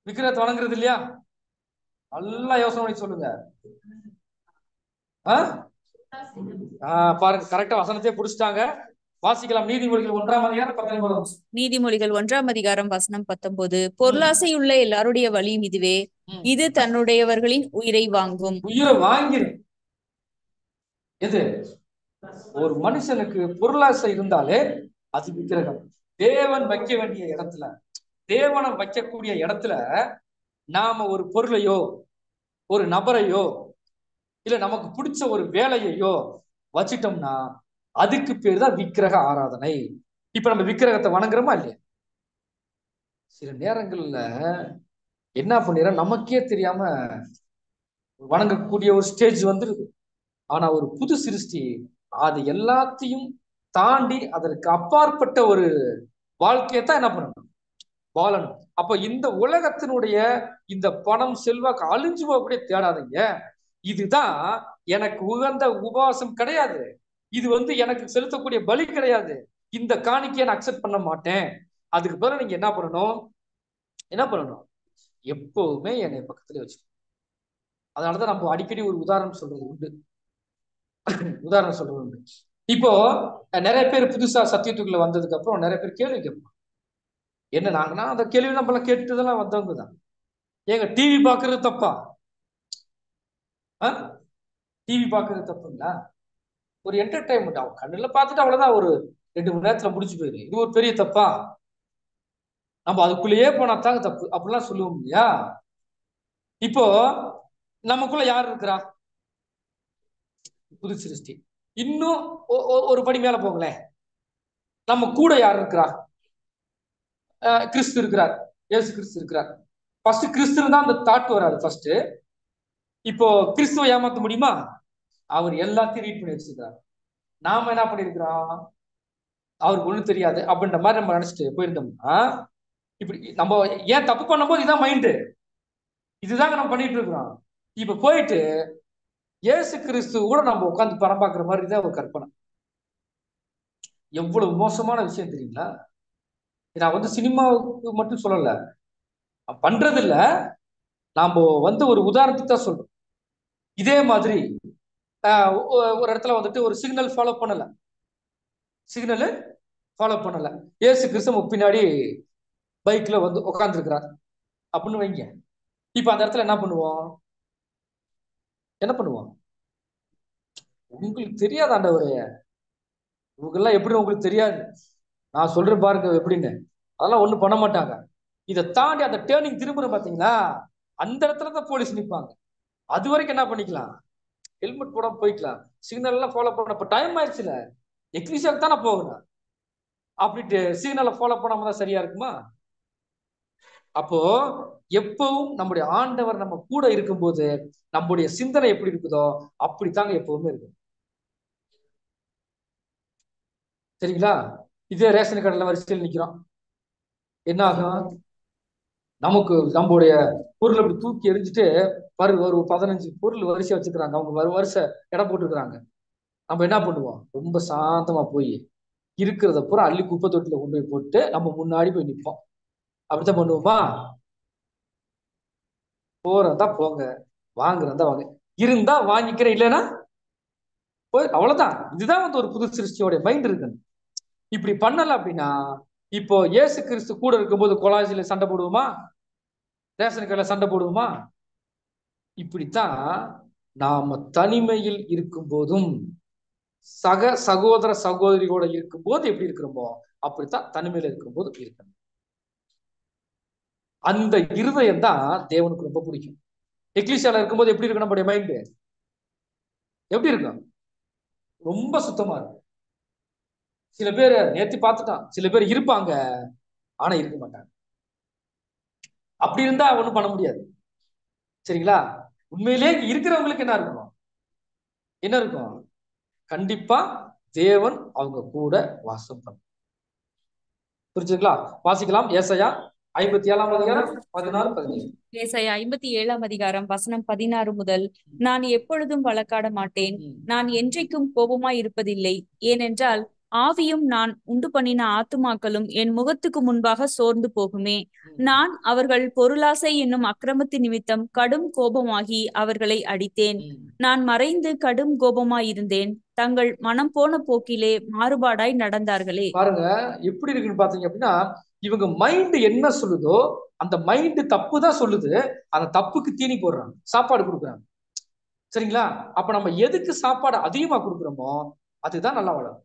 விக்கிரகத்தை வணங்குறது இல்லையா? நல்லா யோசனை பண்ணி சொல்லுங்க. பாருங்க, கரெக்டா வசனத்தையே புடிச்சிட்டாங்க. வாசிக்கலாம். நீதிமொழிகள் 1ஆம் அதிகாரம் 19. நீதிமொழிகள் 1ஆம் அதிகாரம் வசனம் 19. பொருளாசையுள்ள எல்லாருடைய வழியும் இதுவே, இது தன்னுடையவர்களின் உயிரை வாங்கும். உயிரை வாங்கிடும். எது? ஒரு மனுஷனுக்கு பொருளாசை இருந்தாலே அது விக்கிரகம். தேவன் வைக்க வேண்டிய இடத்துல, தேவனை வைக்கக்கூடிய இடத்துல நாம ஒரு பொருளையோ ஒரு நபரையோ இல்ல நமக்கு பிடிச்ச ஒரு வேலையையோ வச்சிட்டோம்னா அதுக்கு பேர் தான் விக்கிரக ஆராதனை. இப்ப நம்ம விக்கிரகத்தை வணங்குறோமா இல்லையா? சில நேரங்கள்ல என்ன பண்ணிடுறோம், நமக்கே தெரியாம வணங்கக்கூடிய ஒரு ஸ்டேஜ் வந்துருது. ஆனா ஒரு புது சிருஷ்டி அது எல்லாத்தையும் தாண்டி அதற்கு அப்பாற்பட்ட ஒரு வாழ்க்கையத்தான் என்ன பண்ணணும், வாழணும். அப்ப இந்த உலகத்தினுடைய இந்த பணம் செல்வாக்கு அழிஞ்சு போகக்கூடிய தேடாதீங்க. இதுதான் எனக்கு உகந்த உபவாசம் கிடையாது. இது எனக்கு செலுத்தக்கூடிய பலி கிடையாது. இந்த காணிக்கையை நான் அக்செப்ட் பண்ண மாட்டேன். அதுக்கு பிறகு நீங்க என்ன பண்ணணும், எப்பவுமே என்னை பக்கத்துல வச்சு. அதனாலதான் நம்ம அடிக்கடி ஒரு உதாரணம் சொல்றது உண்டு. இப்போ நிறைய பேர் புதுசா சத்தியத்துக்குள்ள வந்ததுக்கு அப்புறம் நிறைய பேர் கேள்வி கேட்பாங்க. என்ன நாங்கன்னா அந்த கேள்வி நம்மளாம் கேட்டுதான் வந்தவங்க தான். ஏங்க டிவி பாக்குறது தப்பா? டிவி பாக்குறது தப்புங்களா? ஒரு என்டர்டைன்மெண்ட் ஆகும், கண்ணுல பார்த்துட்டு அவ்வளவுதான், ஒரு 2 மணி நேரத்துல முடிச்சு போயிரு. இது ஒரு பெரிய தப்பா? நம்ம அதுக்குள்ளேயே போனாத்தாங்க தப்பு அப்படிலாம் சொல்லுவோம் இல்லையா? இப்போ நமக்குள்ள யார் இருக்கிறா? புது சிருஷ்டி. இன்னும் ஒரு படி மேல போங்களேன். நம்ம கூட யார் இருக்கிறா? கிறிஸ்து இருக்கிறார். இயேசு கிறிஸ்து இருக்கிறார். ஃபர்ஸ்ட் கிறிஸ்து தான் அந்த தாட் வராது ஃபர்ஸ்ட். இப்போ கிறிஸ்துவை ஏமாத்த முடியுமா? அவர் எல்லாத்தையும் ரீட் பண்ணி வச்சிருக்கிறார். நாம என்ன பண்ணிருக்கிறோம், அவருக்கு ஒண்ணும் தெரியாது அப்படின்ற மாதிரி நம்ம நினைச்சிட்டு போயிருந்தோம்னா, இப்படி நம்ம ஏன் தப்பு பண்ணும்போது இதான் மைண்டு, இதுதாங்க நம்ம பண்ணிட்டு இருக்கிறோம். இப்ப போயிட்டு இயேசு கிறிஸ்து கூட நம்ம உட்காந்து படம் பார்க்குற மாதிரி தான் ஒரு கற்பனை. எவ்வளவு மோசமான விஷயம் தெரியுங்களா? நான் சினிமாவுக்கு மட்டும் சொல்லல, பண்றது இல்ல, நாம ஒரு உதாரணத்துக்கு தான் சொல்றோம். இதே மாதிரி ஒரு இடத்துல ஒரு சிக்னல் ஃபாலோ பண்ணல, இயேசு கிறிஸ்து பின்னாடி பைக்ல உட்கார்ந்து இருக்கிறார் அப்படின்னு வைங்க. இப்ப அந்த இடத்துல என்ன பண்ணுவோம்? உங்களுக்கு தெரியாது ஆண்டவரே, இவங்கெல்லாம் எப்படி உங்களுக்கு தெரியாது, நான் சொல்றேன் பாருங்க எப்படின்னு. அதெல்லாம் ஒண்ணும் பண்ண மாட்டாங்க. இதை தாண்டி அந்த டேர்னிங் திரும்புற பாத்தீங்களா, அந்த இடத்துல தான் போலீஸ் நிற்பாங்க. அது வரைக்கும் என்ன பண்ணிக்கலாம், ஹெல்மெட் போடாம போய்க்கலாம், சிக்னல் எல்லாம் ஃபாலோ பண்ண. இப்ப டைம் ஆயிடுச்சுல, எக்லிஷியாக்கு தானே போகணும், அப்படின்ட்டு சிக்னலை ஃபாலோ பண்ணாம தான் சரியா இருக்குமா? அப்போ எப்பவும் நம்முடைய ஆண்டவர் நம்ம கூட இருக்கும்போது நம்முடைய சிந்தனை எப்படி இருக்குதோ அப்படித்தாங்க எப்பவுமே இருக்கும். சரிங்களா? இதே ரேஷன் கடையில வரிசையில் நிக்கிறோம், என்ன ஆகும், நமக்கு நம்முடைய பொருள் அப்படி தூக்கி எரிஞ்சுட்டு ஒரு 15 பொருள் வரிசை வச்சுக்கிறாங்க, அவங்க வரிசை இடம் போட்டுருக்குறாங்க. நம்ம என்ன பண்ணுவோம், ரொம்ப சாந்தமா போய் இருக்கிறத பூரா அள்ளி குப்பை தொட்டில கொண்டு போய் போட்டு நம்ம முன்னாடி போய் நிற்போம். அப்படித்தான் பண்ணுவோமா? போறதா போங்க, வாங்குறதா வாங்க, இருந்தா வாங்கிக்கிறேன், இல்லைன்னா போய் அவ்வளவுதான். இதுதான் ஒரு புது சிருஷ்டியோட மைண்ட் இருக்கு. இப்படி பண்ணல அப்படின்னா, இப்போ இயேசு கிறிஸ்து கூட இருக்கும்போது கொலாசில சண்டை போடுவோமா, ரேஷன் கடையில சண்டை போடுவோமா? இப்படித்தான் நாம தனிமையில் இருக்கும் போதும் சகோதர சகோதரியோட இருக்கும் போது எப்படி இருக்கிறோமோ அப்படித்தான் தனிமையில இருக்கும் போது இருக்கணும். அந்த இருதயம் தான் தேவனுக்கு ரொம்ப பிடிக்கும். எக்லிசியால இருக்கும்போது எப்படி இருக்கும் நம்முடைய மைண்டு? எப்படி இருக்கும்? ரொம்ப சுத்தமா இருக்கும். சில பேர் நேத்து பார்த்துட்டான், சில பேர் இருப்பாங்க ஆனா இருக்க மாட்டாங்க. அப்படி இருந்தா ஒண்ணும் பண்ண முடியாது. சரிங்களா? உண்மையிலே இருக்கிறவங்களுக்கு என்ன இருக்கும், கண்டிப்பா தேவன் அவங்க கூட வாசம் பண்ண. புரிஞ்சுங்களா? வாசிக்கலாம். ஏசாயா 57 16 17. ஏசாயா 57 வசனம் 16 முதல், நான் எப்பொழுதும் வழக்காட மாட்டேன், நான் என்றைக்கும் கோபமாய் இருப்பதில்லை. ஏனென்றால் ஆவியும் நான் உண்டு பண்ணின ஆத்துமாக்களும் என் முகத்துக்கு முன்பாக சோர்ந்து போகுமே. நான் அவர்கள் பொருளாசை என்னும் அக்கிரமத்து நிமித்தம் கடும் கோபமாகி அவர்களை அடித்தேன். நான் மறைந்து கடும் கோபமாயிருந்தேன். தங்கள் மனம் போன போக்கிலே மாறுபாடாய் நடந்தார்களே. பாருங்க எப்படி இருக்குன்னு பாத்தீங்க அப்படின்னா, இவங்க மைண்ட் என்ன சொல்லுதோ அந்த மைண்ட் தப்பு தான் சொல்லுது. அந்த தப்புக்கு தீனி போடுறாங்க, சாப்பாடு கொடுக்குறாங்க. சரிங்களா? அப்ப நம்ம எதுக்கு சாப்பாடு அதிகமா கொடுக்குறோமோ அதுதான் நல்லா வளரும்.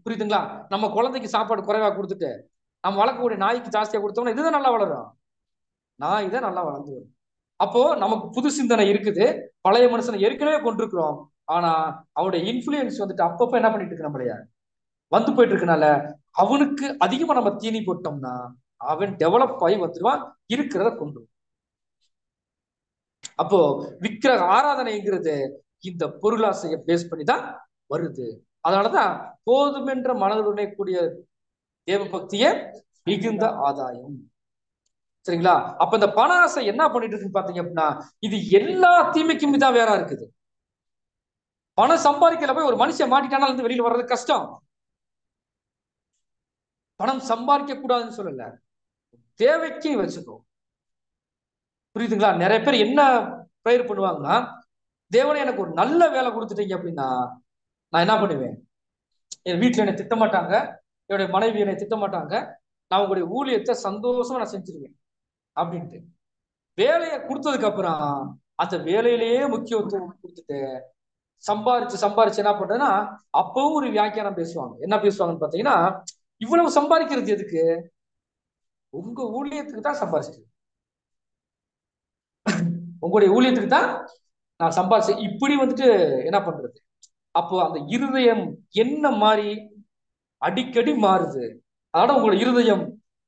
புரியுதுங்களா? நம்ம குழந்தைக்கு சாப்பாடு குறைவா கொடுத்துட்டு நம்ம வளர்க்கக்கூடிய நாய்க்கு ஜாஸ்தியா கொடுத்தோம்னா இதுதான் நல்லா வளரும். நாய் தான் நல்லா வளர்ந்து வரும். அப்போ நமக்கு புது சிந்தனை இருக்குது. பழைய மனுஷனை ஏற்கனவே கொண்டிருக்கிறோம். ஆனா அவனுடைய இன்ஃபுளுயன்ஸ் வந்துட்டு அப்பப்ப என்ன பண்ணிட்டு இருக்கு நம்மளைய வந்து போயிட்டு இருக்கனால அவனுக்கு அதிகமா நம்ம தீனி போட்டோம்னா அவன் டெவலப் ஆகி வந்துடுவான், இருக்கிறத கொண்டு. அப்போ விக்கிரக ஆராதனைங்கிறது இந்த பொருளாசையை பேஸ் பண்ணி தான் வருது. அதனாலதான் போதுமென்ற மனதுடனே கூடிய தேவ பக்திய மிகுந்த ஆதாயம். சரிங்களா? அப்ப இந்த பண ஆசை என்ன பண்ணிட்டு இருக்குன்னு பாத்தீங்க அப்படின்னா, இது எல்லா தீமைக்கும் தான் வேற இருக்குது. பணம் சம்பாதிக்கல போய் ஒரு மனுஷன் மாட்டிட்டானா இருந்து வெளியில வர்றது கஷ்டம். பணம் சம்பாதிக்க கூடாதுன்னு சொல்லல, தேவைக்கு வச்சுக்கோ. புரியுதுங்களா? நிறைய பேர் என்ன ப்ரேயர் பண்ணுவாங்கன்னா, தேவனே எனக்கு ஒரு நல்ல வேலை கொடுத்துட்டீங்க அப்படின்னா நான் என்ன பண்ணுவேன், என் வீட்டுல என்னை திட்ட மாட்டாங்க, என்னுடைய மனைவி என்னை திட்ட மாட்டாங்க, நான் உங்களுடைய ஊழியத்தை சந்தோஷமா நான் செஞ்சிருவேன் அப்படின்ட்டு. வேலையை கொடுத்ததுக்கு அப்புறம் அந்த வேலையிலேயே முக்கியத்துவம் கொடுத்துட்டு சம்பாரிச்சு என்ன பண்றேன்னா அப்பவும் ஒரு வியாக்கியானம் பேசுவாங்க. என்ன பேசுவாங்கன்னு பாத்தீங்கன்னா, இவ்வளவு சம்பாதிக்கிறது எதுக்கு, உங்க ஊழியத்துக்கு தான் சம்பாதிச்சு, உங்களுடைய ஊழியத்துக்கு தான் நான் சம்பாதிச்சேன். இப்படி வந்துட்டு என்ன பண்றது? அப்போ அந்த இருதயம் என்ன மாதிரி அடிக்கடி மாறுது. அதனால உங்களோட இருதயம்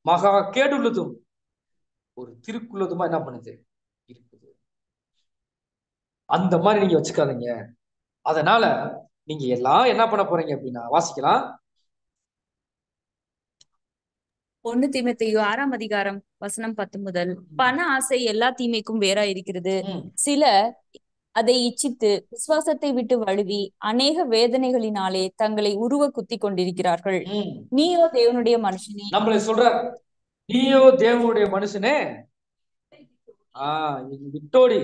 மகா கேடுள்ளதும் ஒரு திருக்குள்ளதுமா என்ன பண்ணுது இருக்குது. அந்த மாதிரி நீங்க வச்சுக்காதீங்க. அதனால நீங்க எல்லாம் என்ன பண்ண போறீங்க அப்படின்னா, வாசிக்கலாம். 1 தீமோத்தேயு 6 வசனம் 10 முதல், பண ஆசை எல்லா தீமைக்கும் வேறா இருக்கிறது. சிலர் அதை இச்சித்து விசுவாசத்தை விட்டு வழுவி அநேக வேதனைகளினாலே தங்களை உருவ குத்தி கொண்டிருக்கிறார்கள். நீயோ தேவனுடைய மனுஷனே, நம்மளை சொல்ற, நீயோ தேவனுடைய மனுஷனே விட்டோடி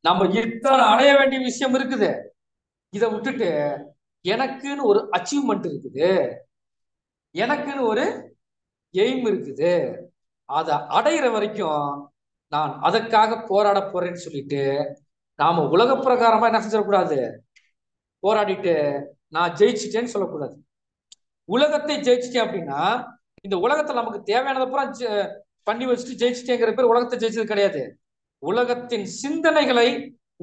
நம்ம இத்தனை அடைய வேண்டிய விஷயம் இருக்குது. இதை விட்டுட்டு எனக்குன்னு ஒரு அச்சீவ்மெண்ட் இருக்குது, எனக்குன்னு ஒரு எய்ம் இருக்குது, அதை அடையிற வரைக்கும் நான் அதற்காக போராட போறேன்னு சொல்லிட்டு நாம உலக பிரகாரமா என்ன செஞ்சிடக்கூடாது, போராடிட்டு நான் ஜெயிச்சிட்டேன்னு சொல்லக்கூடாது. உலகத்தை ஜெயிச்சிட்டேன் அப்படின்னா இந்த உலகத்துல நமக்கு தேவையானதை பூரா பண்ணி வச்சுட்டு ஜெயிச்சிட்டேங்கிற பேர் உலகத்தை ஜெயிச்சது கிடையாது. உலகத்தின் சிந்தனைகளை,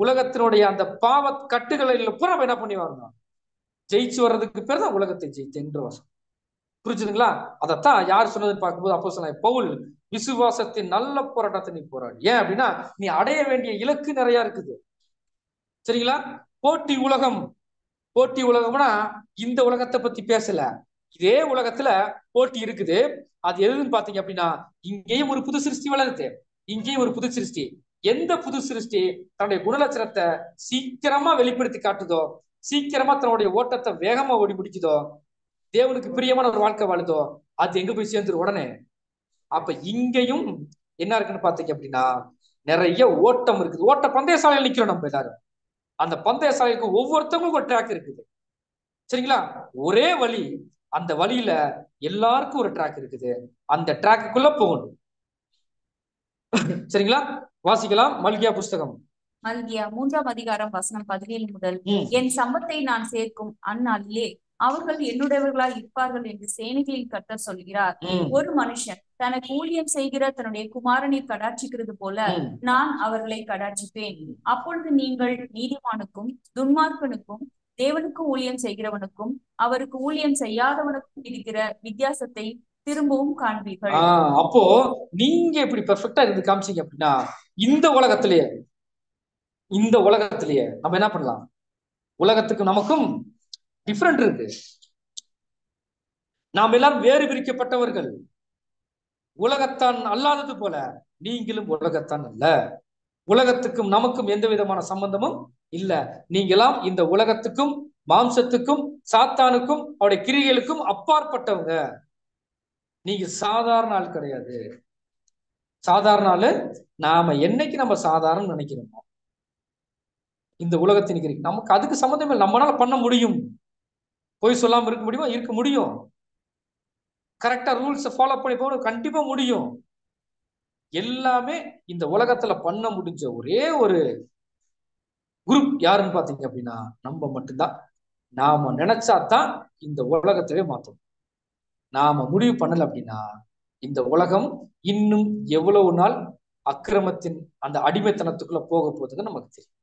உலகத்தினுடைய அந்த பாவ கட்டுகளை பூரா என்ன பண்ணி வரணும், ஜெயிச்சு வர்றதுக்கு பேர் தான் உலகத்தை ஜெயிச்சேன்ற வசம். புரிஞ்சுதுங்களா? அதைத்தான் யார் சொன்னதுன்னு பார்க்கும்போது அப்போஸ்தலனாகிய பவுல், விசுவாசத்தின் நல்ல போராட்டத்தை நீ போராடு. ஏன் அப்படின்னா நீ அடைய வேண்டிய இலக்கு நிறைய இருக்குது. சரிங்களா? போட்டி உலகம், போட்டி உலகம்னா இந்த உலகத்தை பத்தி பேசல, இதே உலகத்துல போட்டி இருக்குது. அது எதுன்னு பாத்தீங்க அப்படின்னா, இங்கேயும் ஒரு புது சிருஷ்டி வளருது, இங்கேயும் ஒரு புது சிருஷ்டி. எந்த புது சிருஷ்டி தன்னுடைய குணலட்சணத்தை சீக்கிரமா வெளிப்படுத்தி காட்டுதோ, சீக்கிரமா தன்னுடைய ஓட்டத்தை வேகமா ஓடி முடிக்குதோ, தேவனுக்கு பிரியமான ஒரு வாழ்க்கை வாழுதோ, அது எங்க போய் சேர்ந்துரும் உடனே. அப்ப இங்கேயும் என்ன இருக்குன்னு பாத்தீங்க அப்படின்னா நிறைய ஓட்டம் இருக்குது. ஓட்ட பந்தய சாலையில் நிக்கிறோம் நம்ம எல்லாரும். அந்த பந்தய சாலைக்கு ஒவ்வொருத்தவங்களுக்கும் ஒரு ட்ராக் இருக்குது. சரிங்களா? ஒரே வழி, அந்த வழியில எல்லாருக்கும் ஒரு ட்ராக் இருக்குது, அந்த ட்ராக்குள்ள போகணும். சரிங்களா? வாசிக்கலாம். மல்கியா புஸ்தகம், மல்கியா 3 வசனம் 17 முதல், என் சம்பத்தை நான் சேர்க்கும் அந்நாளிலே அவர்கள் என்னுடையவர்களாய் இருப்பார்கள் என்று சேனைகளின் கர்த்தர் சொல்கிறார். ஒரு மனுஷன் தனக்கு ஊழியம் செய்கிற தன்னுடைய குமாரனை கடாட்சிக்கிறது போல நான் அவர்களை கடாட்சிப்பேன். அப்பொழுது நீங்கள் நீதிமானுக்கும் துன்மார்க்கனுக்கும் தேவனுக்கு ஊழியம் செய்கிறவனுக்கும் அவருக்கு ஊழியம் செய்யாதவனுக்கும் இருக்கிற வித்தியாசத்தை திரும்பவும் காண்பீர்கள். அப்போ நீங்க இப்படி பெர்ஃபெக்டா இருந்து காமிச்சீங்க அப்படின்னா இந்த உலகத்திலேயே நம்ம என்ன பண்ணலாம்? உலகத்துக்கு நமக்கும் டிஃபரெண்ட் இருக்கு. நாம் எல்லாரும் வேறு பிரிக்கப்பட்டவர்கள். உலகத்தான் அல்லாதது போல நீங்களும் உலகத்தான் அல்ல. உலகத்துக்கும் நமக்கும் எந்த விதமான சம்பந்தமும் இல்ல. நீங்களாம் இந்த உலகத்துக்கும் மாம்சத்துக்கும் சாத்தானுக்கும் அவருடைய கிரிகளுக்கும் அப்பாற்பட்டவங்க. நீங்க சாதாரண ஆள் கிடையாது. சாதாரண ஆளு நாம என்னைக்கு நம்ம சாதாரண நினைக்கிறோமோ இந்த உலகத்தின் கிரி நமக்கு அதுக்கு சம்பந்தம் இல்லை. நம்மளால பண்ண முடியும். பொய் சொல்லாம இருக்க முடியுமா? இருக்க முடியும். கரெக்டா ரூல்ஸ் ஃபாலோ பண்ணி போக கண்டிப்பா முடியும். எல்லாமே இந்த உலகத்துல பண்ண முடிஞ்ச ஒரே ஒரு குரூப் யாருன்னு பாத்தீங்க அப்படின்னா நம்ம மட்டும்தான். நாம நினைச்சாதான் இந்த உலகத்தவே மாத்தோம். நாம முடிவு பண்ணல அப்படின்னா இந்த உலகம் இன்னும் எவ்வளவு நாள் அக்கிரமத்தின் அந்த அடிமைத்தனத்துக்குள்ள போக போகுதுன்னு நமக்கு தெரியும்.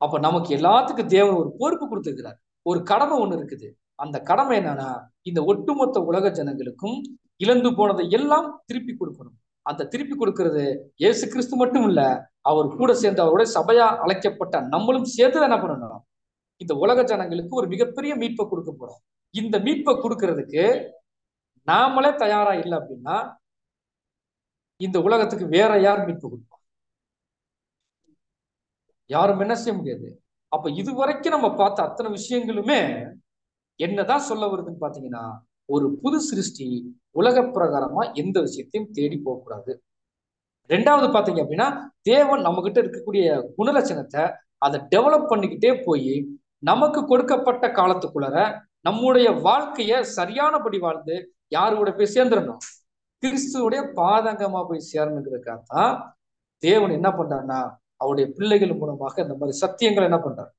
அப்ப நமக்கு எல்லாத்துக்கும் தேவன் ஒரு பொறுப்பு கொடுத்திருக்கிறார். ஒரு கடமை ஒண்ணு இருக்குது. அந்த கடமை என்னன்னா இந்த ஒட்டுமொத்த உலக ஜனங்களுக்கும் இழந்து போனதை எல்லாம் திருப்பி கொடுக்கணும். அந்த திருப்பி கொடுக்கிறது இயேசு கிறிஸ்து மட்டும் இல்ல, அவர் கூட சேர்ந்து அவருடைய சபையா அழைக்கப்பட்ட நம்மளும் சேர்த்து என்ன பண்ணணும்? இந்த உலக ஜனங்களுக்கு ஒரு மிகப்பெரிய மீட்பை கொடுக்க போறோம். இந்த மீட்பை கொடுக்கறதுக்கு நாமளே தயாரா இல்லை அப்படின்னா இந்த உலகத்துக்கு வேற யார் மீட்பு கொடுப்போம்? யாரும் என்ன செய்ய முடியாது. அப்ப இதுவரைக்கும் நம்ம பார்த்த அத்தனை விஷயங்களுமே என்னதான் சொல்ல வருதுன்னு பாத்தீங்கன்னா ஒரு புது சிருஷ்டி உலக பிரகாரமா எந்த விஷயத்தையும் தேடி போகக்கூடாது. ரெண்டாவது பாத்தீங்க அப்படின்னா தேவன் நம்ம கிட்ட இருக்கக்கூடிய குணலட்சணத்தை அதை டெவலப் பண்ணிக்கிட்டே போய் நமக்கு கொடுக்கப்பட்ட காலத்துக்குள்ளார நம்முடைய வாழ்க்கைய சரியானபடி வாழ்ந்து யாரு கூட போய் சேர்ந்துடணும்? கிறிஸ்துவோடைய பாதங்கமா போய் சேரணுங்கிறதுக்காகத்தான் தேவன் என்ன பண்றாருன்னா அவருடைய பிள்ளைகள் மூலமாக இந்த மாதிரி சத்தியங்கள் என்ன பண்றாரு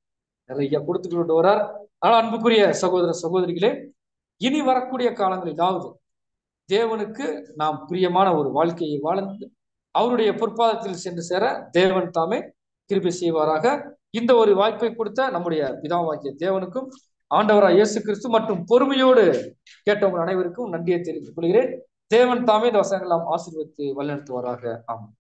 நிறைய கொடுத்துக்கிட்டு வர்றார். ஆனால் அன்புக்குரிய சகோதர சகோதரிகளே, இனி வரக்கூடிய காலங்களிலாவது தேவனுக்கு நாம் பிரியமான ஒரு வாழ்க்கையை வாழ்ந்து அவருடைய பொற்பாதத்தில் சென்று சேர தேவன் தாமே கிருபை செய்வாராக. இந்த ஒரு வாய்ப்பை கொடுத்த நம்முடைய பிதாவாகிய தேவனுக்கும் ஆண்டவராக இயேசு கிறிஸ்து மற்றும் பொறுமையோடு கேட்டவங்க அனைவருக்கும் நன்றியை தெரிவித்துக் கொள்கிறேன். தேவன் தாமே இந்த வசனங்கள் எல்லாம் ஆசீர்வதித்து வழிநடத்துவாராக. ஆமாம்.